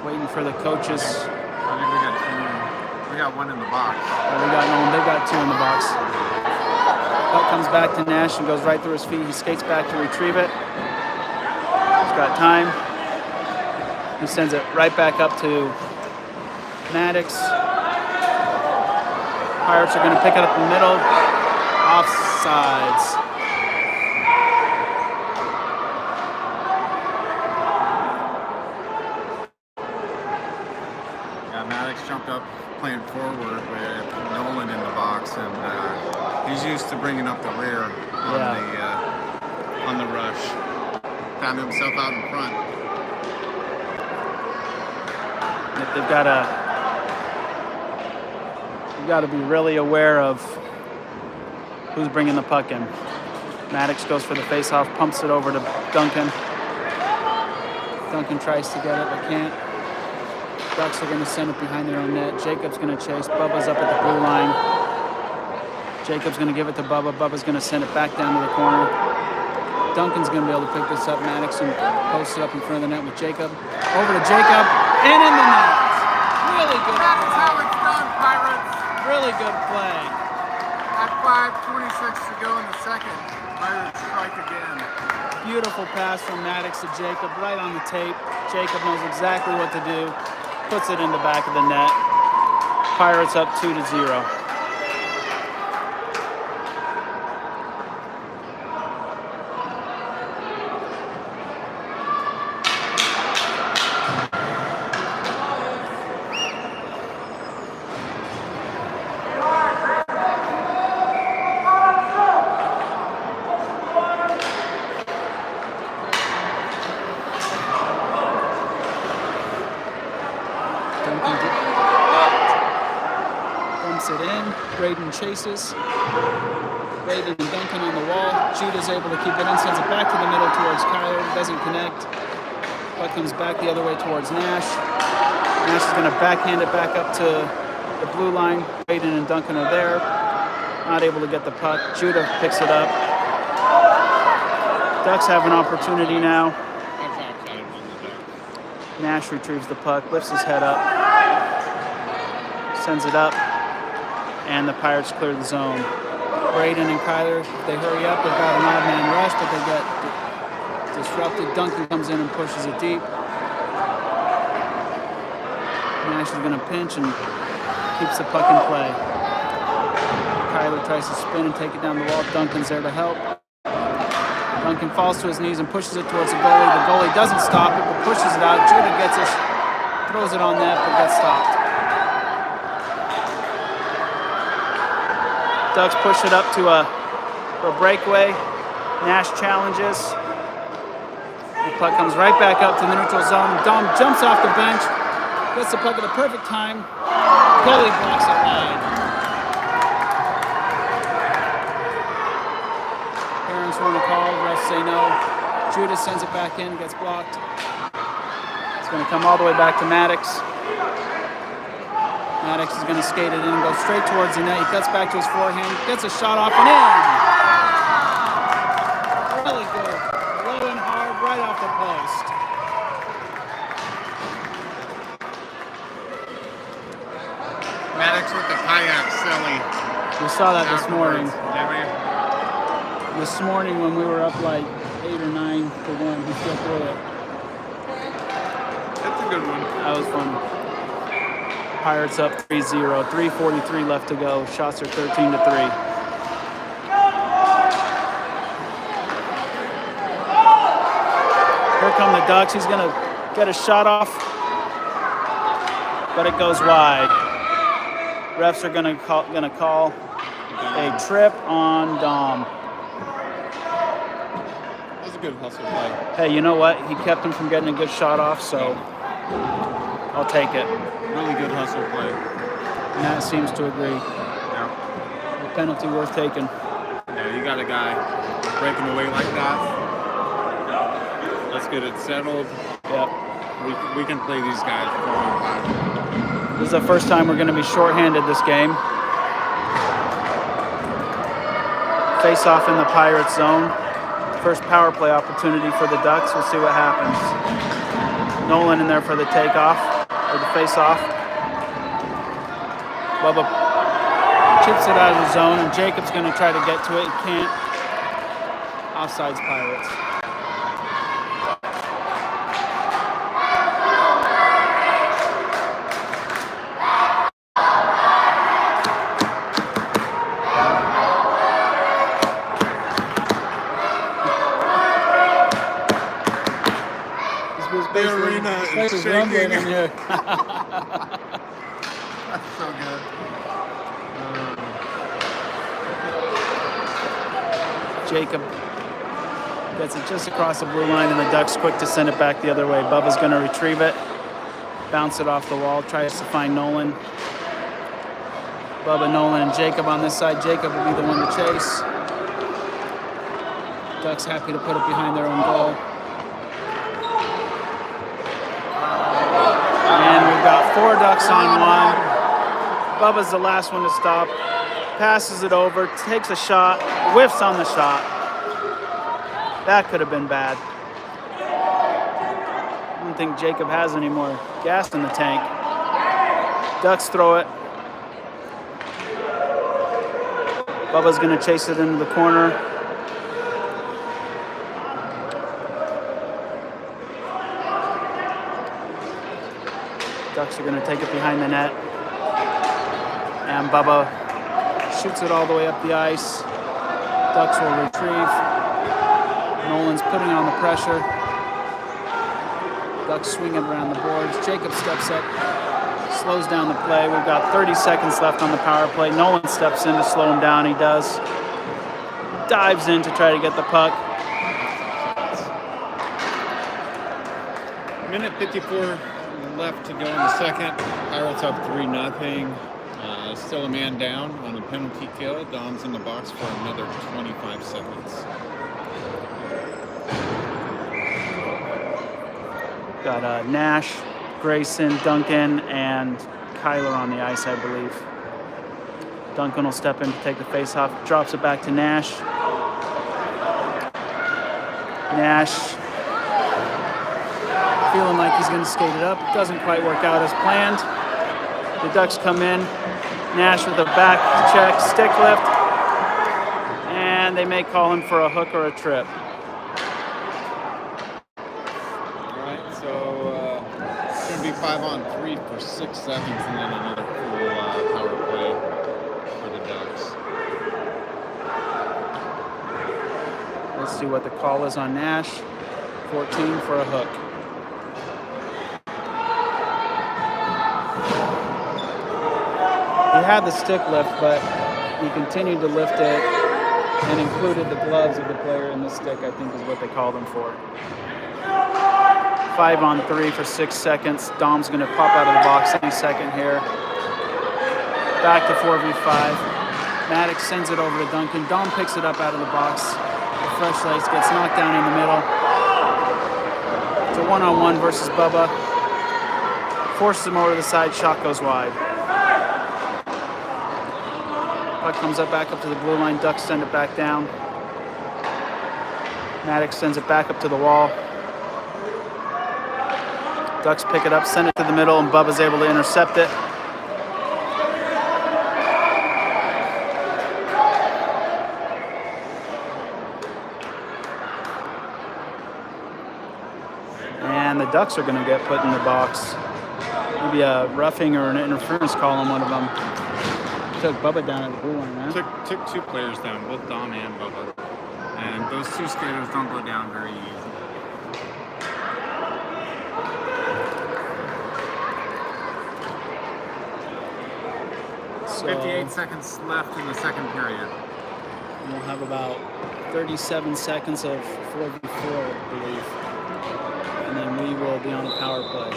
Speaker 1: Waiting for the coaches.
Speaker 2: I think we got 2. We got 1 in the box.
Speaker 1: They've got 2 in the box. Puck comes back to Nash and goes right through his feet. He skates back to retrieve it. He's got time. He sends it right back up to Maddox. Pirates are going to pick it up in the middle. Offsides.
Speaker 2: Yeah, Maddox jumped up playing forward with Nolan in the box, and he's used to bringing up the rear on the rush. Found himself out in front.
Speaker 1: They've got to be really aware of who's bringing the puck in. Maddox goes for the face-off, pumps it over to Duncan. Duncan tries to get it, but can't. Ducks are going to send it behind their own net. Jacob's going to chase. Bubba's up at the blue line. Jacob's going to give it to Bubba. Bubba's going to send it back down to the corner. Duncan's going to be able to pick this up. Maddox and post it up in front of the net with Jacob. Over to Jacob, and in the net. Really good play.
Speaker 2: That's how it's done, Pirates.
Speaker 1: Really good play.
Speaker 2: At 5:26 to go in the second, Pirates strike again.
Speaker 1: Beautiful pass from Maddox to Jacob, right on the tape. Jacob knows exactly what to do. Puts it in the back of the net. Pirates up 2-0. It in. Braden chases. Braden and Duncan on the wall. Judah's able to keep it in, sends it back to the middle towards Kyler. Doesn't connect. Puck comes back the other way towards Nash. Nash is going to backhand it back up to the blue line. Braden and Duncan are there. Not able to get the puck. Judah picks it up. Ducks have an opportunity now. Nash retrieves the puck, lifts his head up, sends it up. And the Pirates clear the zone. Braden and Kyler, if they hurry up, they've got an odd man rush, but they get disrupted. Duncan comes in and pushes it deep. Nash is going to pinch and keeps the puck in play. Kyler tries to spin and take it down the wall. Duncan's there to help. Duncan falls to his knees and pushes it towards the goalie. The goalie doesn't stop it, but pushes it out. Judah gets it, throws it on net, but gets stopped. Ducks push it up to a breakaway. Nash challenges. The puck comes right back up to the neutral zone. Dom jumps off the bench, gets the puck at the perfect time. Goalie blocks it wide. Parents want to call, refs say no. Judah sends it back in, gets blocked. It's going to come all the way back to Maddox. Maddox is going to skate it in and go straight towards the net. He cuts back to his forehand, gets a shot off and in. Really good. Low and hard, right off the post.
Speaker 2: Maddox with the kayak silly.
Speaker 1: We saw that this morning.
Speaker 2: Did we?
Speaker 1: This morning when we were up like 8 or 9 to 1, he still threw it.
Speaker 2: That's a good one.
Speaker 1: That was fun. Pirates up 3-0. 3:43 left to go. Shots are 13-3. Here come the Ducks. He's going to get a shot off, but it goes wide. Refs are going to call A trip on Dom.
Speaker 2: That was a good hustle play.
Speaker 1: Hey, you know what? He kept him from getting a good shot off, so I'll take it.
Speaker 2: Really good hustle play.
Speaker 1: Matt seems to agree.
Speaker 2: Yeah.
Speaker 1: A penalty worth taking.
Speaker 2: Yeah, you got a guy breaking away like that. Let's get it settled.
Speaker 1: Yep.
Speaker 2: We can play these guys for a long time.
Speaker 1: This is the first time we're going to be shorthanded this game. Face off in the Pirates zone. First power play opportunity for the Ducks. We'll see what happens. Nolan in there for the takeoff, or the face off. Bubba chips it out of the zone, and Jacob's going to try to get to it. He can't. Offsides Pirates.
Speaker 2: The arena is shaking.
Speaker 1: In here.
Speaker 2: That's so good.
Speaker 1: Jacob gets it just across the blue line, and the Ducks quick to send it back the other way. Bubba's going to retrieve it, bounce it off the wall, tries to find Nolan. Bubba, Nolan, and Jacob on this side. Jacob will be the one to chase. Ducks happy to put it behind their own goal. And we've got 4 Ducks on 1. Bubba's the last one to stop. Passes it over, takes a shot, whiffs on the shot. That could have been bad. I don't think Jacob has any more gas in the tank. Ducks throw it. Bubba's going to chase it into the corner. Ducks are going to take it behind the net. And Bubba shoots it all the way up the ice. Ducks will retrieve. Nolan's putting on the pressure. Ducks swinging around the boards. Jacob steps up, slows down the play. We've got 30 seconds left on the power play. Nolan steps in to slow him down. He does. Dives in to try to get the puck.
Speaker 2: Minute 54 left to go in the second. Pirates up 3-0. Still a man down on a penalty kill. Dom's in the box for another 25 seconds.
Speaker 1: Got Nash, Grayson, Duncan, and Kyler on the ice, I believe. Duncan will step in to take the face-off. Drops it back to Nash. Nash feeling like he's going to skate it up. Doesn't quite work out as planned. The Ducks come in. Nash with a back check, stick lift, and they may call him for a hook or a trip.
Speaker 2: All right, so it's going to be 5-on-3 for 6 seconds, and then another cool power play for the Ducks.
Speaker 1: Let's see what the call is on Nash. 14 for a hook. He had the stick lift, but he continued to lift it and included the gloves of the player in the stick, I think is what they called him for. 5-on-3 for 6 seconds. Dom's going to pop out of the box any second here. Back to 4v5. Maddox sends it over to Duncan. Dom picks it up out of the box. The fresh legs gets knocked down in the middle. It's a 1-on-1 versus Bubba. Forces him over to the side. Shot goes wide. Puck comes up back up to the blue line. Ducks send it back down. Maddox sends it back up to the wall. Ducks pick it up, send it to the middle, and Bubba's able to intercept it. And the Ducks are going to get put in the box. Maybe a roughing or an interference call on one of them. Took Bubba down at the blue line, man.
Speaker 2: Took 2 players down, both Dom and Bubba. And those 2 skaters don't go down very easy.
Speaker 1: So
Speaker 2: 58 seconds left in the second period.
Speaker 1: we'll have about 37 seconds of 4v4, I believe. And then we will be on the power play.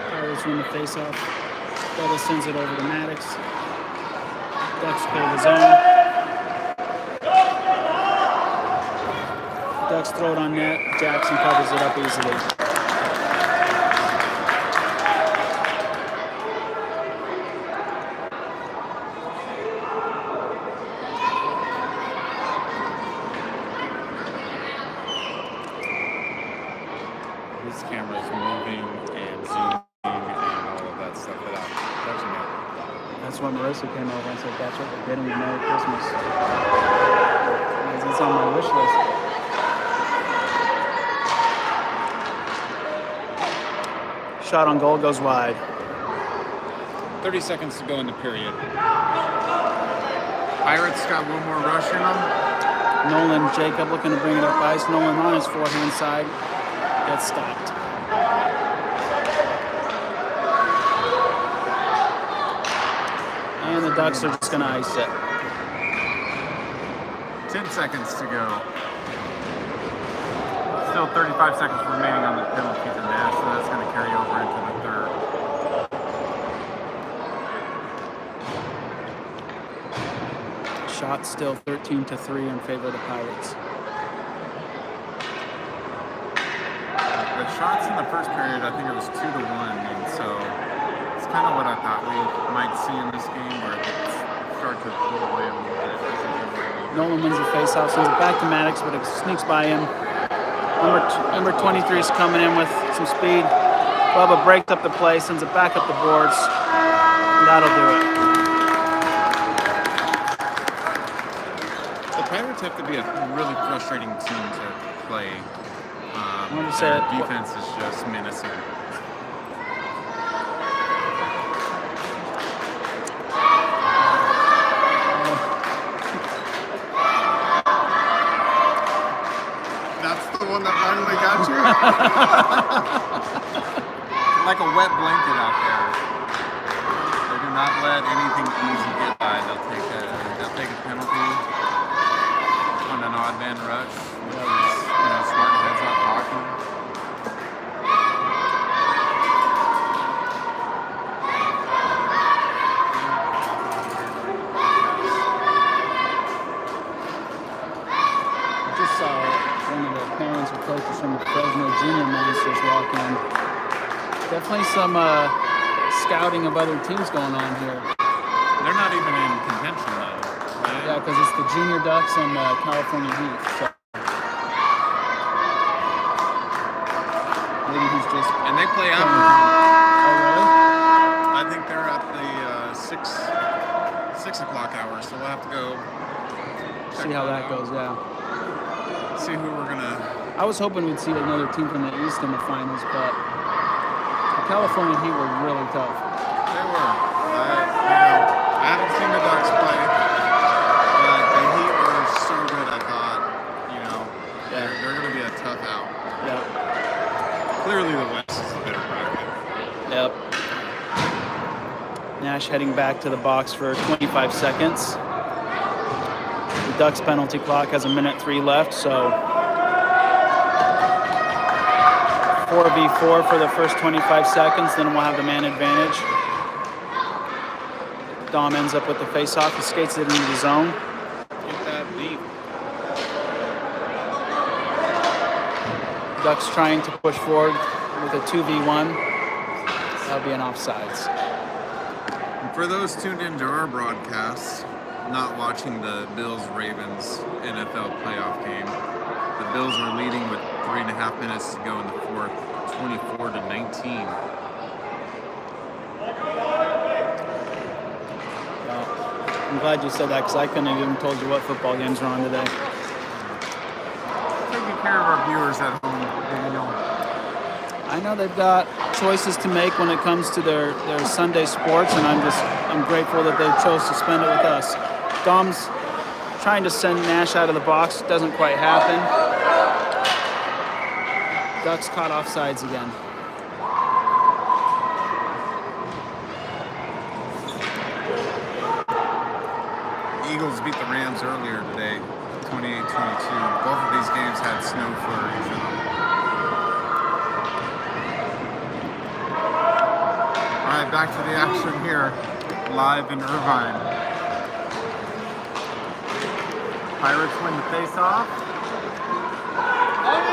Speaker 1: Pirates win the face-off. Bubba sends it over to Maddox. Ducks pull the zone. Ducks throw it on net. Jackson covers it up easily.
Speaker 2: His camera's moving and zooming and all of that stuff without touching it.
Speaker 1: That's when Marissa came over and said, that's what we're getting you. Merry Christmas. It's on my wish list. Shot on goal goes wide.
Speaker 2: 30 seconds to go in the period. Pirates got one more rush in them.
Speaker 1: Nolan Jacob looking to bring it up ice. Nolan on his forehand side. Gets stopped. And the Ducks are just going to ice it.
Speaker 2: 10 seconds to go. Still 35 seconds remaining on the penalty to Nash, so that's going to carry over into the third.
Speaker 1: Shot still 13-3 in favor of the Pirates.
Speaker 2: The shots in the first period, I think it was 2-1, and so it's kind of what I thought we might see in this game, where it start to pull away a little bit.
Speaker 1: Nolan wins the faceoff, sends it back to Maddox, but it sneaks by him. Number 23 is coming in with some speed. Bubba breaks up the play, sends it back up the boards. That'll do it.
Speaker 2: The Pirates have to be a really frustrating team to play.
Speaker 1: Their
Speaker 2: defense is just menacing. That's the one that finally got you? Like a wet blanket out there. They do not let anything easy get by. They'll take a penalty on an odd man rush, which is smart heads up hockey.
Speaker 1: One of the parents or coaches from the Fresno Junior Monsters walk in. Definitely some scouting of other teams going on here.
Speaker 2: They're not even in contention though, right?
Speaker 1: Yeah, because it's the Junior Ducks and California Heat. So maybe he's just.
Speaker 2: And they play out.
Speaker 1: Oh, really?
Speaker 2: I think they're at the 6 o'clock hour, so we'll have to go
Speaker 1: See how that goes. Yeah.
Speaker 2: See who we're gonna.
Speaker 1: I was hoping we'd see another team from the East in the finals, but the California Heat were really tough.
Speaker 2: They were. I haven't seen the Ducks play, but the Heat were so good. I thought, they're gonna be a tough out.
Speaker 1: Yep.
Speaker 2: Clearly, the West is a better bracket.
Speaker 1: Yep. Nash heading back to the box for 25 seconds. The Ducks penalty clock has 1:03 left, so 4v4 for the first 25 seconds, then we'll have the man advantage. Dom ends up with the face-off. He skates it into the zone.
Speaker 2: Get that deep.
Speaker 1: Ducks trying to push forward with a 2v1. That'll be an offsides.
Speaker 2: And for those tuned into our broadcast, not watching the Bills-Ravens NFL playoff game, the Bills are leading with 3.5 minutes to go in the fourth, 24-19.
Speaker 1: Well, I'm glad you said that because I couldn't have even told you what football games were on today.
Speaker 2: Taking care of our viewers at home, Daniel.
Speaker 1: I know they've got choices to make when it comes to their Sunday sports, and I'm grateful that they chose to spend it with us. Dom's trying to send Nash out of the box. Doesn't quite happen. Ducks caught offsides again.
Speaker 2: Eagles beat the Rams earlier today, 28-22. Both of these games had snow flurries in them. All right, back to the action here, live in Irvine. Pirates win the face-off.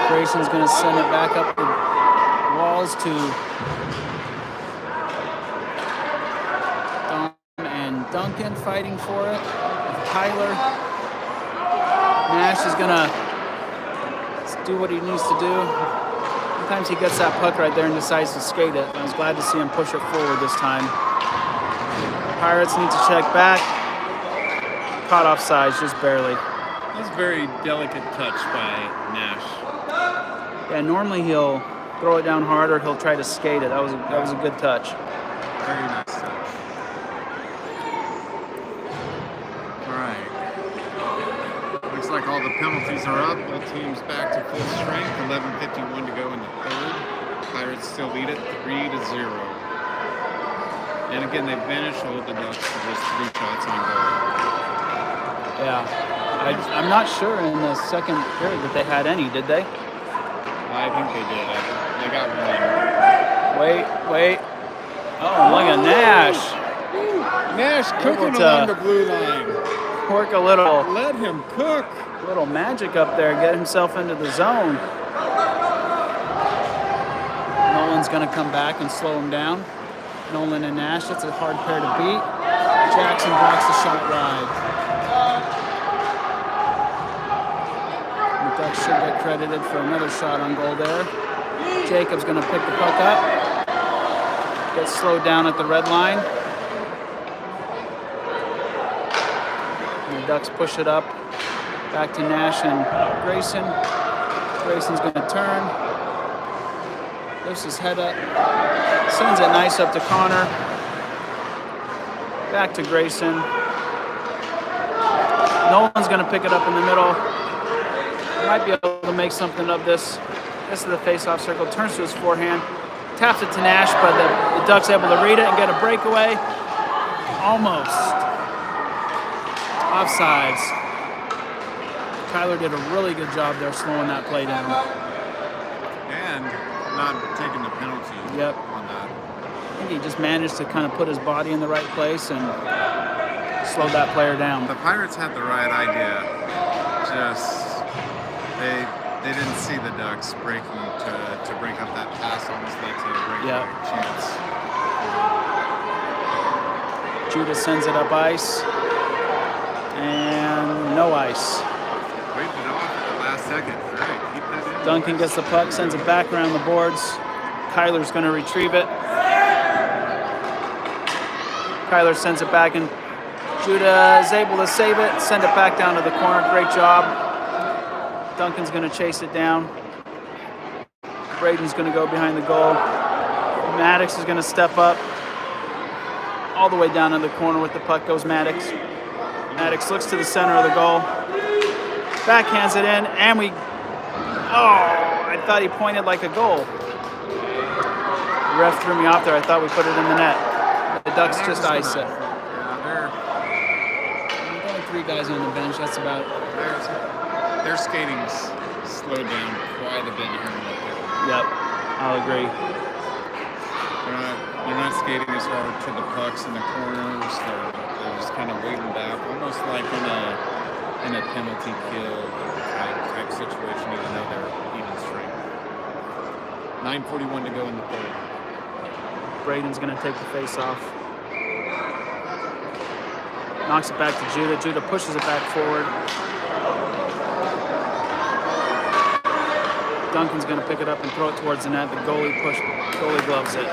Speaker 1: Grayson's going to send it back up the walls to Don and Duncan fighting for it. Tyler. Nash is going to do what he needs to do. Sometimes he gets that puck right there and decides to skate it. I was glad to see him push it forward this time. Pirates need to check back. Caught offsides, just barely.
Speaker 2: That was a very delicate touch by Nash.
Speaker 1: Yeah, normally he'll throw it down hard or he'll try to skate it. That was a good touch.
Speaker 2: Very nice touch. All right. Looks like all the penalties are up. Both teams back to full strength. 11:51 to go in the third. Pirates still lead it 3-0. And again, they've managed to hold the Ducks to just 3 shots on goal.
Speaker 1: Yeah. I'm not sure in the second period that they had any, did they?
Speaker 2: I think they did. They got one.
Speaker 1: Wait. Oh, look at Nash.
Speaker 2: Nash cooking along the blue line.
Speaker 1: Work a little.
Speaker 2: Let him cook.
Speaker 1: Little magic up there. Get himself into the zone. Nolan's going to come back and slow him down. Nolan and Nash, that's a hard pair to beat. Jackson blocks the shot wide. The Ducks should get credited for another shot on goal there. Jacob's going to pick the puck up. Gets slowed down at the red line. And the Ducks push it up. Back to Nash and Grayson. Grayson's going to turn. Lifts his head up. Sends it nice up to Connor. Back to Grayson. Nolan's going to pick it up in the middle. Might be able to make something of this. This is the face-off circle. Turns to his forehand. Taps it to Nash, but the Ducks able to read it and get a breakaway. Almost. Offsides. Tyler did a really good job there slowing that play down.
Speaker 2: And not taking the penalty on that.
Speaker 1: I think he just managed to kind of put his body in the right place and slow that player down.
Speaker 2: The Pirates had the right idea. Just they didn't see the Ducks breaking to break up that pass, almost led to a breakaway chance.
Speaker 1: Judah sends it up ice. And no ice.
Speaker 2: Waved it off at the last second. All right, keep that in.
Speaker 1: Duncan gets the puck, sends it back around the boards. Kyler's going to retrieve it. Kyler sends it back, and Judah is able to save it, send it back down to the corner. Great job. Duncan's going to chase it down. Braden's going to go behind the goal. Maddox is going to step up. All the way down in the corner with the puck goes Maddox. Maddox looks to the center of the goal. Backhands it in, and I thought he pointed like a goal. The ref threw me off there. I thought we put it in the net. The Ducks just ice it.
Speaker 2: Yeah,
Speaker 1: There's only 3 guys on the bench. That's about.
Speaker 2: their skating's slowed down quite a bit here in that game.
Speaker 1: Yep, I'll agree.
Speaker 2: They're not skating as hard to the pucks in the corners. They're just kind of waiting back, almost like in a penalty kill type situation, even though they're even strength. 9:41 to go in the third.
Speaker 1: Braden's going to take the face off. Knocks it back to Judah. Judah pushes it back forward. Duncan's going to pick it up and throw it towards the net. The goalie gloves it.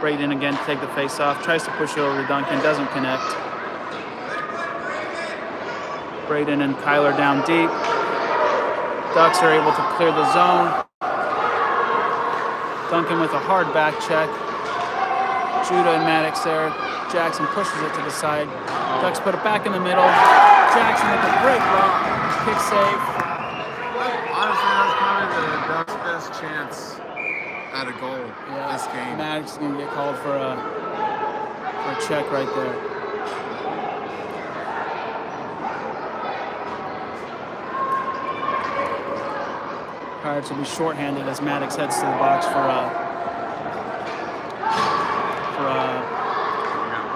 Speaker 1: Braden again to take the face off. Tries to push it over to Duncan. Doesn't connect. Braden and Kyler down deep. Ducks are able to clear the zone. Duncan with a hard back check. Judah and Maddox there. Jackson pushes it to the side. Ducks put it back in the middle. Jackson with a great block. Kick save.
Speaker 2: Honestly, that's probably the Ducks' best chance at a goal this game.
Speaker 1: Maddox is going to get called for a check right there. Pirates will be shorthanded as Maddox heads to the box for a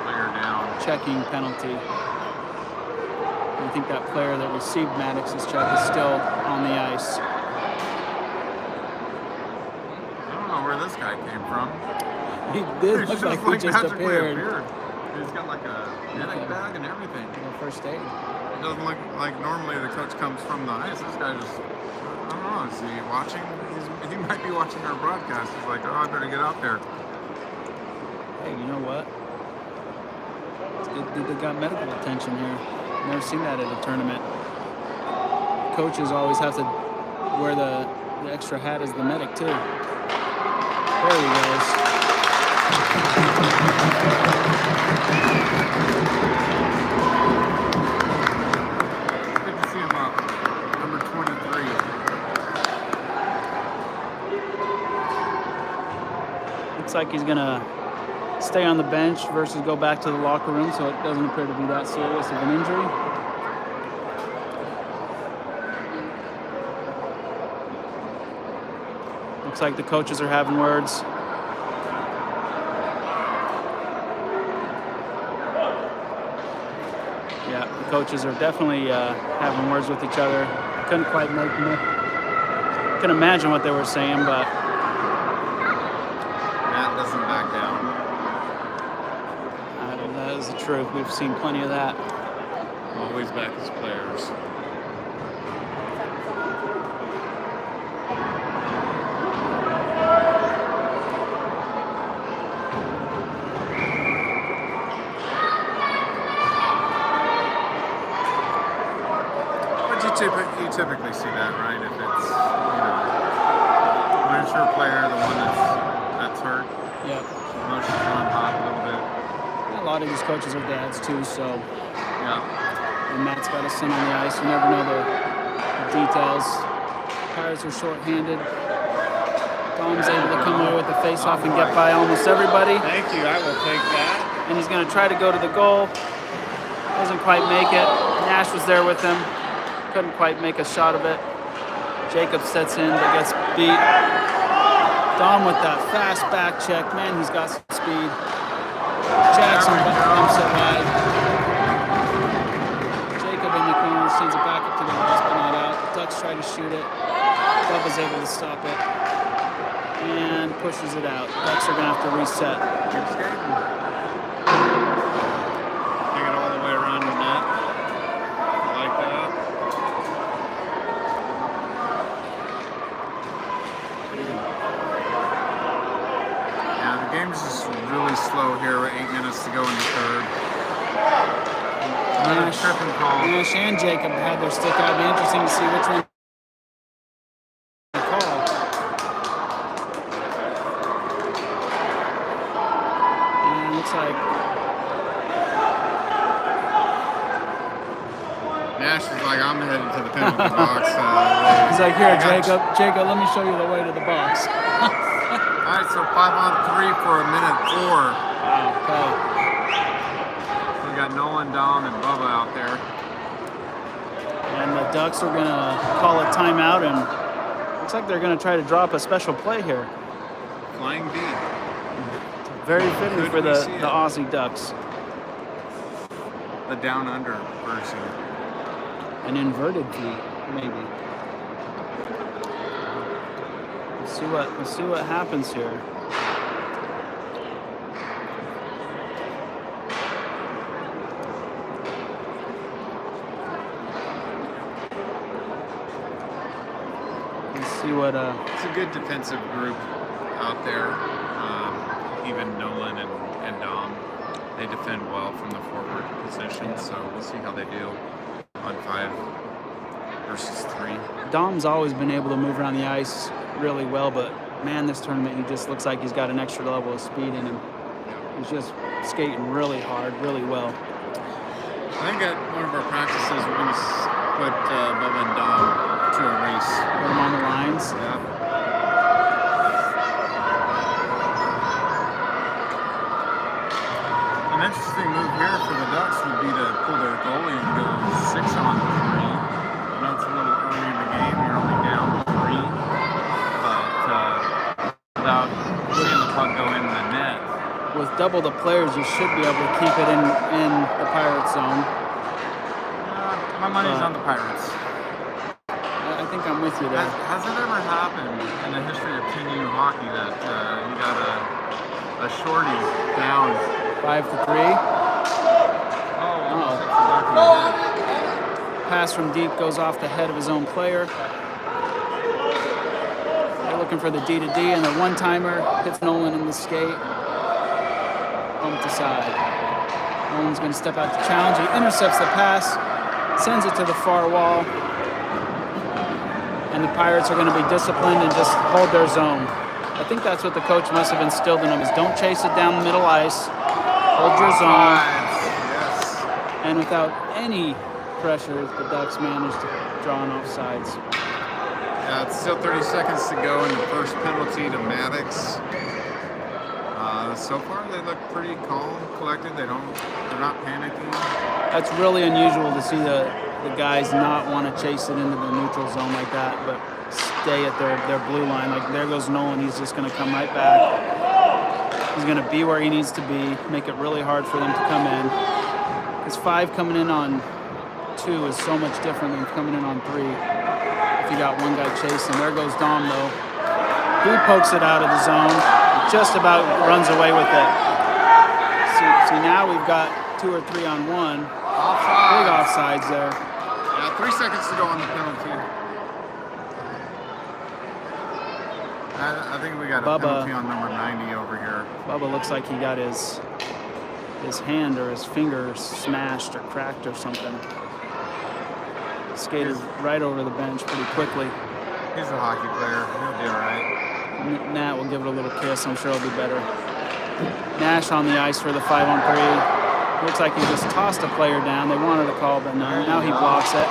Speaker 2: player down.
Speaker 1: Checking penalty. I think that player that received Maddox's check is still on the ice.
Speaker 2: I don't know where this guy came from.
Speaker 1: He did look like he just appeared.
Speaker 2: He's got like a medic bag and everything.
Speaker 1: First aid.
Speaker 2: It doesn't look like normally the coach comes from the ice. This guy just, I don't know, is he watching? He might be watching our broadcast. He's like, oh, I better get out there.
Speaker 1: Hey, you know what? They got medical attention here. Never seen that at a tournament. Coaches always have to wear the extra hat as the medic too. There he goes.
Speaker 2: Good to see him up. Number 23.
Speaker 1: Looks like he's gonna stay on the bench versus go back to the locker room, so it doesn't appear to be that serious of an injury. Looks like the coaches are having words. Yeah, the coaches are definitely having words with each other. Couldn't quite make them. Couldn't imagine what they were saying, but
Speaker 2: Matt doesn't back down.
Speaker 1: that is the truth. We've seen plenty of that.
Speaker 2: Always back his players. You typically see that, right? If it's, an insured player, the one that's hurt.
Speaker 1: Yeah.
Speaker 2: Emotions run hot a little bit.
Speaker 1: A lot of these coaches are dads too, so.
Speaker 2: Yeah.
Speaker 1: And Matt's got a son on the ice. You never know the details. Pirates are shorthanded. Dom's able to come away with the face-off and get by almost everybody.
Speaker 2: Thank you. I will take that.
Speaker 1: And he's going to try to go to the goal. Doesn't quite make it. Nash was there with him. Couldn't quite make a shot of it. Jacob sets in but gets beat. Dom with that fast back check. Man, he's got some speed. Jackson bumps it wide. Jacob in the corner sends it back up to the ice, but not out. Ducks try to shoot it. Bubba's able to stop it. And pushes it out. Ducks are going to have to reset.
Speaker 2: Keep skating. Take it all the way around the net. Like that. Yeah, the game's just really slow here with 8 minutes to go in the third. Another tripping call.
Speaker 1: Nash and Jacob had their stick out. It'd be interesting to see which one they call. And it looks like
Speaker 2: Nash is like, I'm heading to the penalty box.
Speaker 1: he's like, here, Jacob, let me show you the way to the box.
Speaker 2: All right, so 5-on-3 for a minute 4.
Speaker 1: Okay.
Speaker 2: We got Nolan, Dom, and Bubba out there.
Speaker 1: And the Ducks are gonna call a timeout, and looks like they're gonna try to drop a special play here.
Speaker 2: Flying V.
Speaker 1: Very fitting
Speaker 2: Could
Speaker 1: for
Speaker 2: we
Speaker 1: the
Speaker 2: see it?
Speaker 1: Aussie Ducks.
Speaker 2: The down under version.
Speaker 1: An inverted V, maybe. We'll see what happens here. Let's see what
Speaker 2: It's a good defensive group out there. Even Nolan and Dom, they defend well from the forward position. So we'll see how they do on 5 versus 3.
Speaker 1: Dom's always been able to move around the ice really well, but man, this tournament he just looks like he's got an extra level of speed in him. He's just skating really hard, really well.
Speaker 2: I think at one of our practices we're going to put Bubba and Dom to a race.
Speaker 1: Put them on the lines.
Speaker 2: Yeah. An interesting move here for the Ducks would be to pull their goalie and go 6-on-3. I know it's a little early in the game, you're only down 3, but without seeing the puck go in the net.
Speaker 1: With double the players, you should be able to keep it in the Pirate zone.
Speaker 2: My money's on the Pirates.
Speaker 1: I think I'm with you there.
Speaker 2: Has it ever happened in the history of 10U hockey that you got a shorty down
Speaker 1: 5-3.
Speaker 2: Oh.
Speaker 1: Pass from deep goes off the head of his own player. They're looking for the D-to-D, and the one-timer hits Nolan in the skate. Bumped aside. Nolan's going to step out to challenge. He intercepts the pass, sends it to the far wall, and the Pirates are going to be disciplined and just hold their zone. I think that's what the coach must have instilled in them, is don't chase it down the middle ice, hold your zone,
Speaker 2: Yes.
Speaker 1: and without any pressure, the Ducks managed to draw an offsides.
Speaker 2: Yeah, it's still 30 seconds to go in the first penalty to Maddox. So far, they look pretty calm, collected. They're not panicking.
Speaker 1: That's really unusual to see the guys not want to chase it into the neutral zone like that, but stay at their blue line. Like, there goes Nolan. He's just going to come right back. He's going to be where he needs to be, make it really hard for them to come in. Because 5 coming in on 2 is so much different than coming in on 3. If you got one guy chasing. There goes Dom, though. He pokes it out of the zone. Just about runs away with it. See, now we've got 2 or 3 on 1.
Speaker 2: Offside.
Speaker 1: Big offsides there.
Speaker 2: Yeah, 3 seconds to go on the penalty. I think we got a penalty on number 90 over here.
Speaker 1: Bubba looks like he got his hand or his finger smashed or cracked or something. Skated right over the bench pretty quickly.
Speaker 2: He's a hockey player. He'll be all right.
Speaker 1: Nat will give it a little kiss. I'm sure it'll be better. Nash on the ice for the 5-on-3. Looks like he just tossed a player down. They wanted a call, but no. Now he blocks it.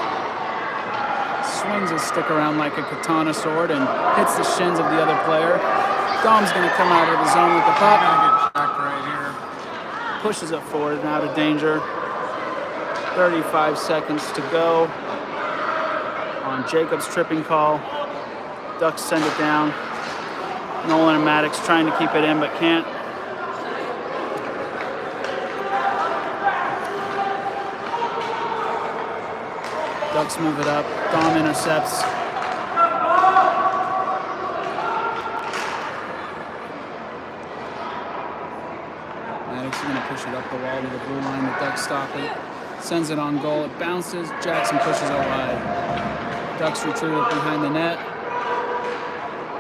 Speaker 1: Swings his stick around like a katana sword and hits the shins of the other player. Dom's going to come out of the zone with the puck.
Speaker 2: Gonna get checked right here.
Speaker 1: Pushes it forward and out of danger. 35 seconds to go on Jacob's tripping call. Ducks send it down. Nolan and Maddox trying to keep it in but can't. Ducks move it up. Dom intercepts. Maddox is going to push it up the wall to the blue line. The Ducks stop it. Sends it on goal. It bounces. Jackson pushes it wide. Ducks retrieve it behind the net.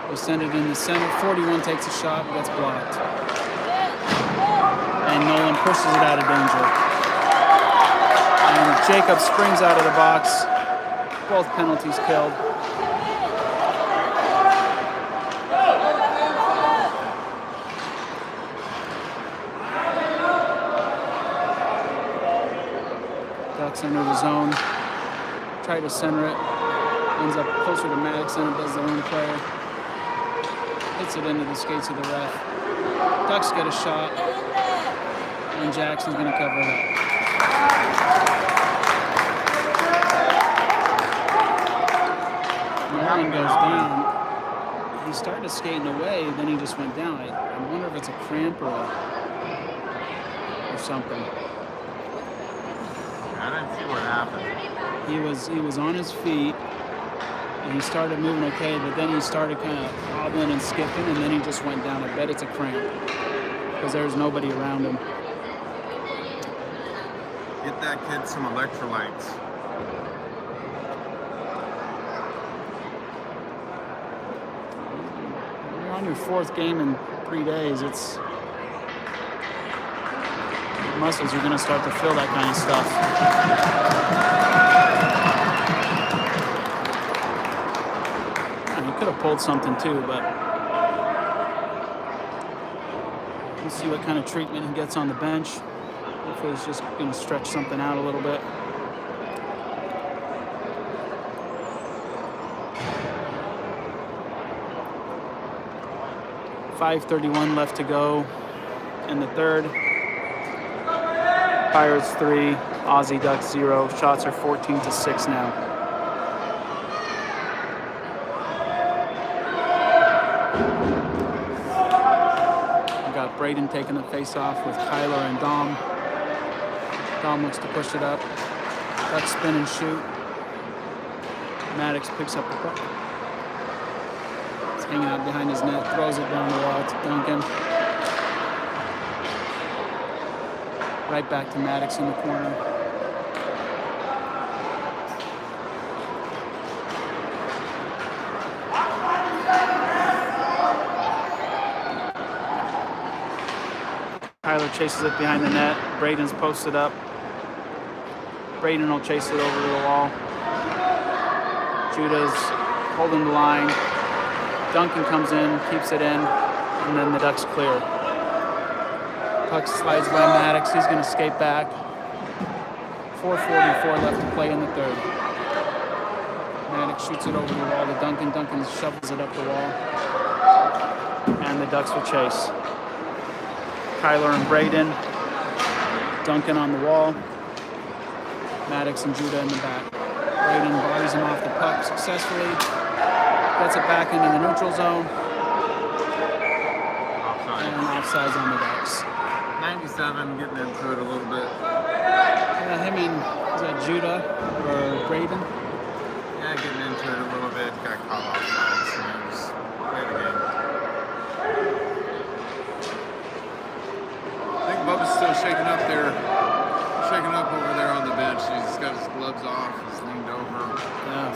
Speaker 1: They send it in the center. 41 takes a shot, gets blocked. And Nolan pushes it out of danger. And Jacob springs out of the box. Both penalties killed. Ducks under the zone. Try to center it. Ends up closer to Maddox than it does their own player. Hits it into the skates of the ref. Ducks get a shot. And Jackson's going to cover it up. Nolan goes down. He started skating away, then he just went down. I wonder if it's a cramp or something.
Speaker 2: I didn't see what happened.
Speaker 1: He was on his feet, and he started moving okay, but then he started kind of hobbling and skipping, and then he just went down. I bet it's a cramp because there's nobody around him.
Speaker 2: Get that kid some electrolytes.
Speaker 1: You're on your 4th game in 3 days. Your muscles are going to start to feel that kind of stuff. build something too, but we'll see what kind of treatment he gets on the bench. Hopefully he's just going to stretch something out a little bit. .531 left to go in the third. Pirates 3, Aussie Ducks 0. Shots are 14-6 now. We got Braden taking the face-off with Kyler and Dom. Dom looks to push it up. Ducks spin and shoot. Maddox picks up the puck. It's hanging out behind his net, throws it down the wall to Duncan. Right back to Maddox in the corner. Kyler chases it behind the net. Braden's posted up. Braden will chase it over to the wall. Judah's holding the line. Duncan comes in, keeps it in, and then the Ducks clear. Puck slides by Maddox. He's going to skate back. 4:44 left to play in the third. Maddox shoots it over the wall to Duncan. Duncan shovels it up the wall. And the Ducks will chase. Kyler and Braden. Duncan on the wall. Maddox and Judah in the back. Braden bodies him off the puck successfully. Gets it back into the neutral zone.
Speaker 2: Offside.
Speaker 1: And offsides on the Ducks.
Speaker 2: 97, getting into it a little bit.
Speaker 1: Yeah, I mean, is that Judah or Braden?
Speaker 2: Yeah, getting into it a little bit. Got caught offside, so it was play the game. I think Bubba's still shaking up there. Shaking up over there on the bench. He's got his gloves off. He's leaned over.
Speaker 1: Yeah.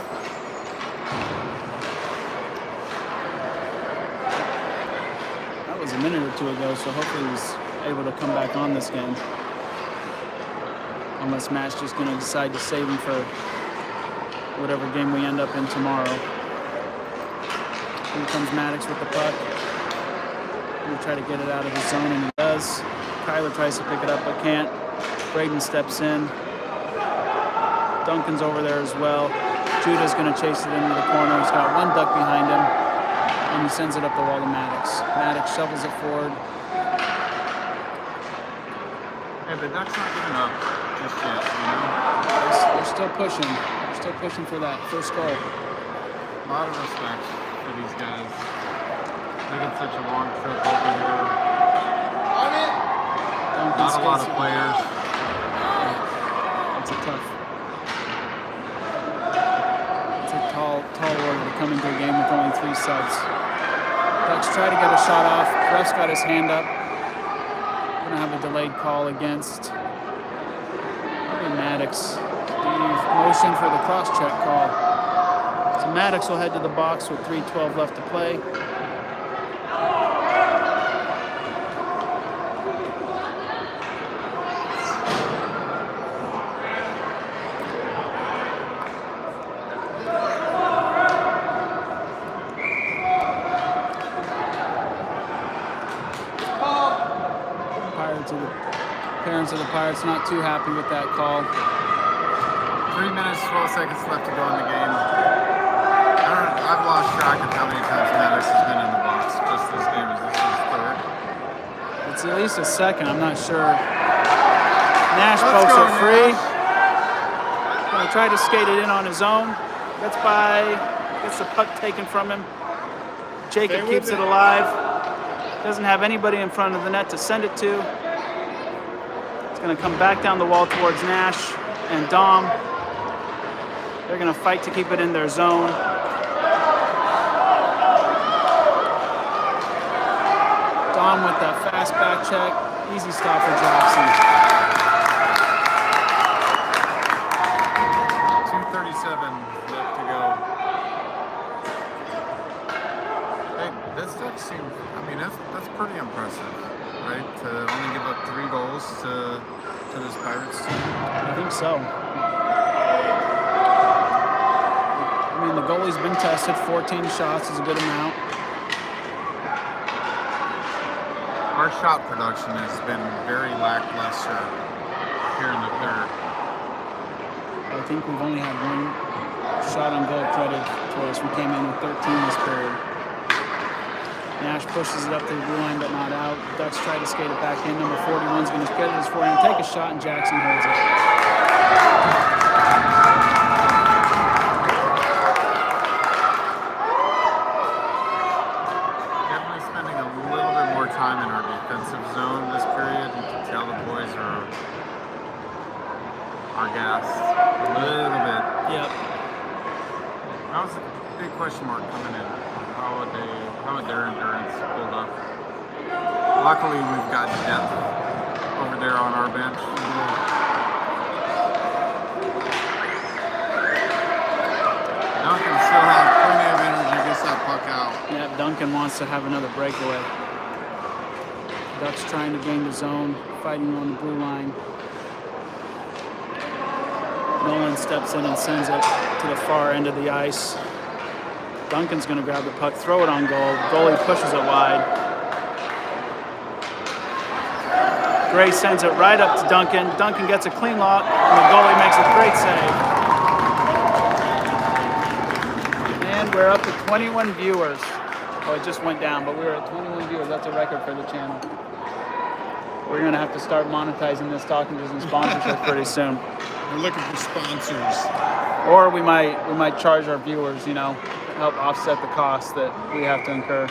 Speaker 1: That was a minute or two ago, so hopefully he's able to come back on this game. Unless Matt's just going to decide to save him for whatever game we end up in tomorrow. Here comes Maddox with the puck. He'll try to get it out of his zone, and he does. Kyler tries to pick it up, but can't. Braden steps in. Duncan's over there as well. Judah's going to chase it into the corner. He's got one Duck behind him, and he sends it up the wall to Maddox. Maddox shovels it forward.
Speaker 2: Yeah, the Ducks aren't giving up just yet, you know?
Speaker 1: They're still pushing. They're still pushing for that first goal.
Speaker 2: A lot of respect for these guys. Making such a long trip over here. Not a lot of players.
Speaker 1: It's a tall order to come into a game with only 3 subs. Ducks try to get a shot off. Ref's got his hand up. Gonna have a delayed call against Maddox. Motion for the cross-check call. So Maddox will head to the box with 3:12 left to play. Parents of the Pirates not too happy with that call.
Speaker 2: 3 minutes, 12 seconds left to go in the game. I've lost track of how many times Maddox has been in the box. Just this game, is this his third?
Speaker 1: It's at least a second, I'm not sure. Nash pokes it free. Gonna try to skate it in on his own. Gets the puck taken from him. Jacob keeps it alive. Doesn't have anybody in front of the net to send it to. Going to come back down the wall towards Nash and Dom. They're going to fight to keep it in their zone. Dom with that fast back check. Easy stop for Jackson.
Speaker 2: 2:37 left to go. Hey, this Ducks seem, I mean, that's pretty impressive, right? To only give up 3 goals to this Pirates team.
Speaker 1: I think so. I mean, the goalie's been tested. 14 shots is a good amount.
Speaker 2: Our shot production has been very lackluster here in the third.
Speaker 1: I think we've only had one shot on goal credit to us. We came in with 13 this period. Nash pushes it up to the blue line, but not out. Ducks try to skate it back in. Number 41 is going to get it. He's going to take a shot, and Jackson holds it.
Speaker 2: Definitely spending a little bit more time in our defensive zone this period. You can tell the boys are gassed a little bit.
Speaker 1: Yep.
Speaker 2: That was a big question mark coming in. How would their endurance hold up? Luckily, we've got depth over there on our bench. Duncan still has plenty of energy to get that puck out.
Speaker 1: Yeah, Duncan wants to have another breakaway. Ducks trying to gain the zone, fighting on the blue line. Nolan steps in and sends it to the far end of the ice. Duncan's going to grab the puck, throw it on goal. Goalie pushes it wide. Gray sends it right up to Duncan. Duncan gets a clean lock, and the goalie makes a great save. And we're up to 21 viewers. Oh, it just went down, but we were at 21 viewers. That's a record for the channel. We're going to have to start monetizing this, talking to some sponsorship pretty soon.
Speaker 2: We're looking for sponsors.
Speaker 1: Or we might charge our viewers, you know, help offset the costs that we have to incur.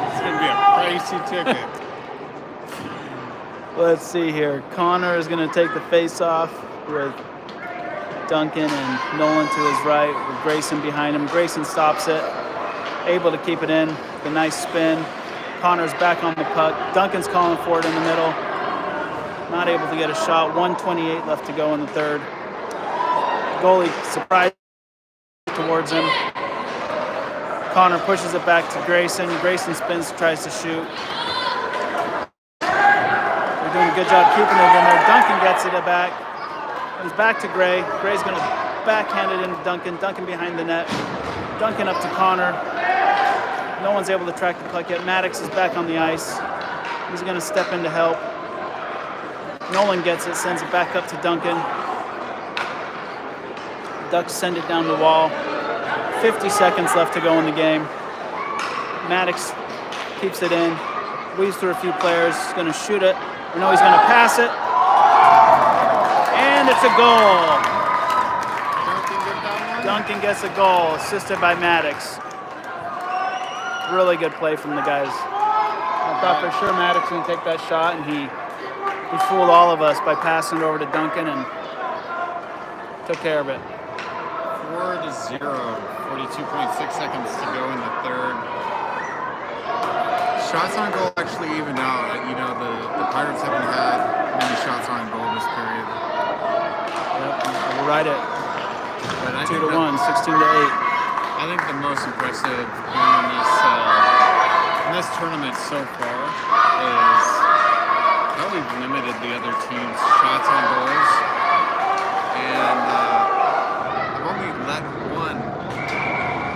Speaker 2: It's going to be a pricey ticket.
Speaker 1: Let's see here. Connor is going to take the face-off with Duncan and Nolan to his right with Grayson behind him. Grayson stops it, able to keep it in. The nice spin. Connor's back on the puck. Duncan's calling for it in the middle. Not able to get a shot. 1:28 left to go in the third. Goalie surprised towards him. Connor pushes it back to Grayson. Grayson spins, tries to shoot. They're doing a good job keeping it in there. Duncan gets it back. Comes back to Gray. Gray's going to backhand it into Duncan. Duncan behind the net. Duncan up to Connor. No one's able to track the puck yet. Maddox is back on the ice. He's going to step in to help. Nolan gets it, sends it back up to Duncan. Ducks send it down the wall. 50 seconds left to go in the game. Maddox keeps it in. Weaves through a few players. He's going to shoot it. Or no, he's going to pass it. And it's a goal. Duncan gets a goal, assisted by Maddox. Really good play from the guys. I thought for sure Maddox was going to take that shot, and he fooled all of us by passing it over to Duncan and took care of it.
Speaker 2: 4-0, 42.6 seconds to go in the third. Shots on goal actually evened out. You know, the Pirates haven't had many shots on goal this period.
Speaker 1: Yep, we're right at
Speaker 2: But I
Speaker 1: 2-1,
Speaker 2: think
Speaker 1: 16-8.
Speaker 2: I think the most impressive thing in this tournament so far is how we've limited the other team's shots on goals. And I've only let one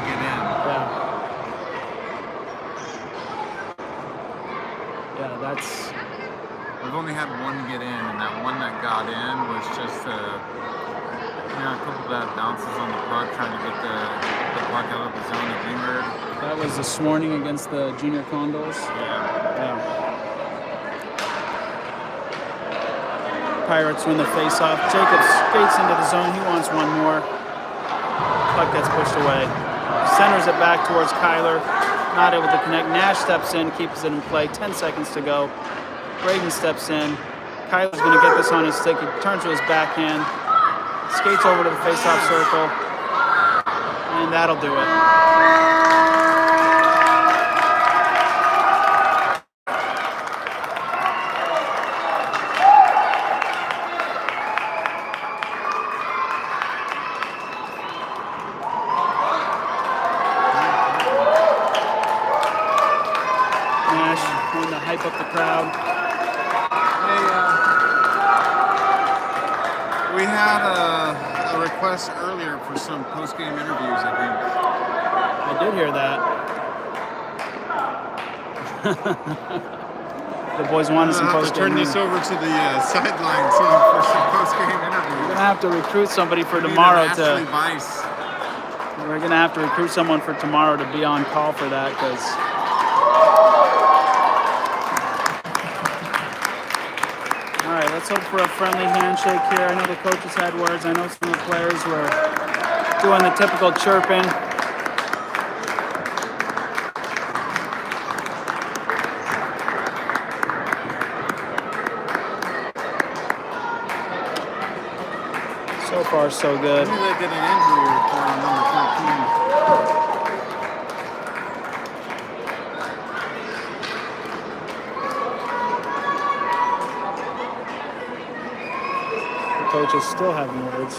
Speaker 2: get in.
Speaker 1: Yeah, that's...
Speaker 2: We've only had one get in, and that one that got in was just a couple of bad bounces on the puck, trying to get the puck out of the zone of Beamer.
Speaker 1: That was this morning against the Junior Condos.
Speaker 2: Yeah.
Speaker 1: Pirates win the face-off. Jacobs skates into the zone. He wants one more. Puck gets pushed away. Centers it back towards Kyler. Not able to connect. Nash steps in, keeps it in play. 10 seconds to go. Braden steps in. Kyler's going to get this on his stick. He turns to his backhand. Skates over to the face-off circle. And that'll do it. Hype up the crowd.
Speaker 2: Hey, we had a request earlier for some post-game interviews, I
Speaker 1: I did hear that. The boys wanted some
Speaker 2: think. I'll have to
Speaker 1: post-game.
Speaker 2: turn this over to the sideline team for some post-game interviews.
Speaker 1: We're gonna have to recruit somebody for
Speaker 2: We need
Speaker 1: tomorrow
Speaker 2: an Ashley
Speaker 1: to.
Speaker 2: Vice.
Speaker 1: We're gonna have to recruit someone for tomorrow to be on call for that because. All right, let's hope for a friendly handshake here. I know the coaches had words. I know some of the players were doing the typical chirping. So far, so good.
Speaker 2: Maybe they get an injury report on number 13.
Speaker 1: The coaches still having words.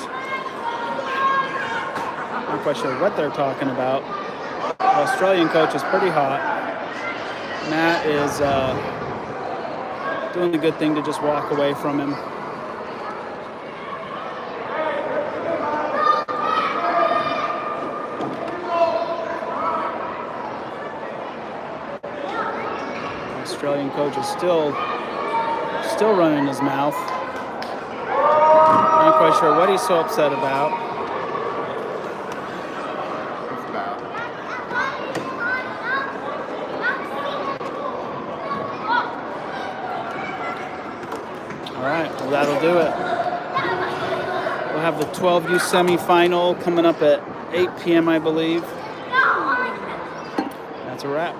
Speaker 1: Not quite sure what they're talking about. The Australian coach is pretty hot. Matt is doing the good thing to just walk away from him. Australian coach is still running his mouth. Not quite sure what he's so upset about. All right, well, that'll do it. We'll have the 12U semifinal coming up at 8 p.m., I believe. That's a wrap.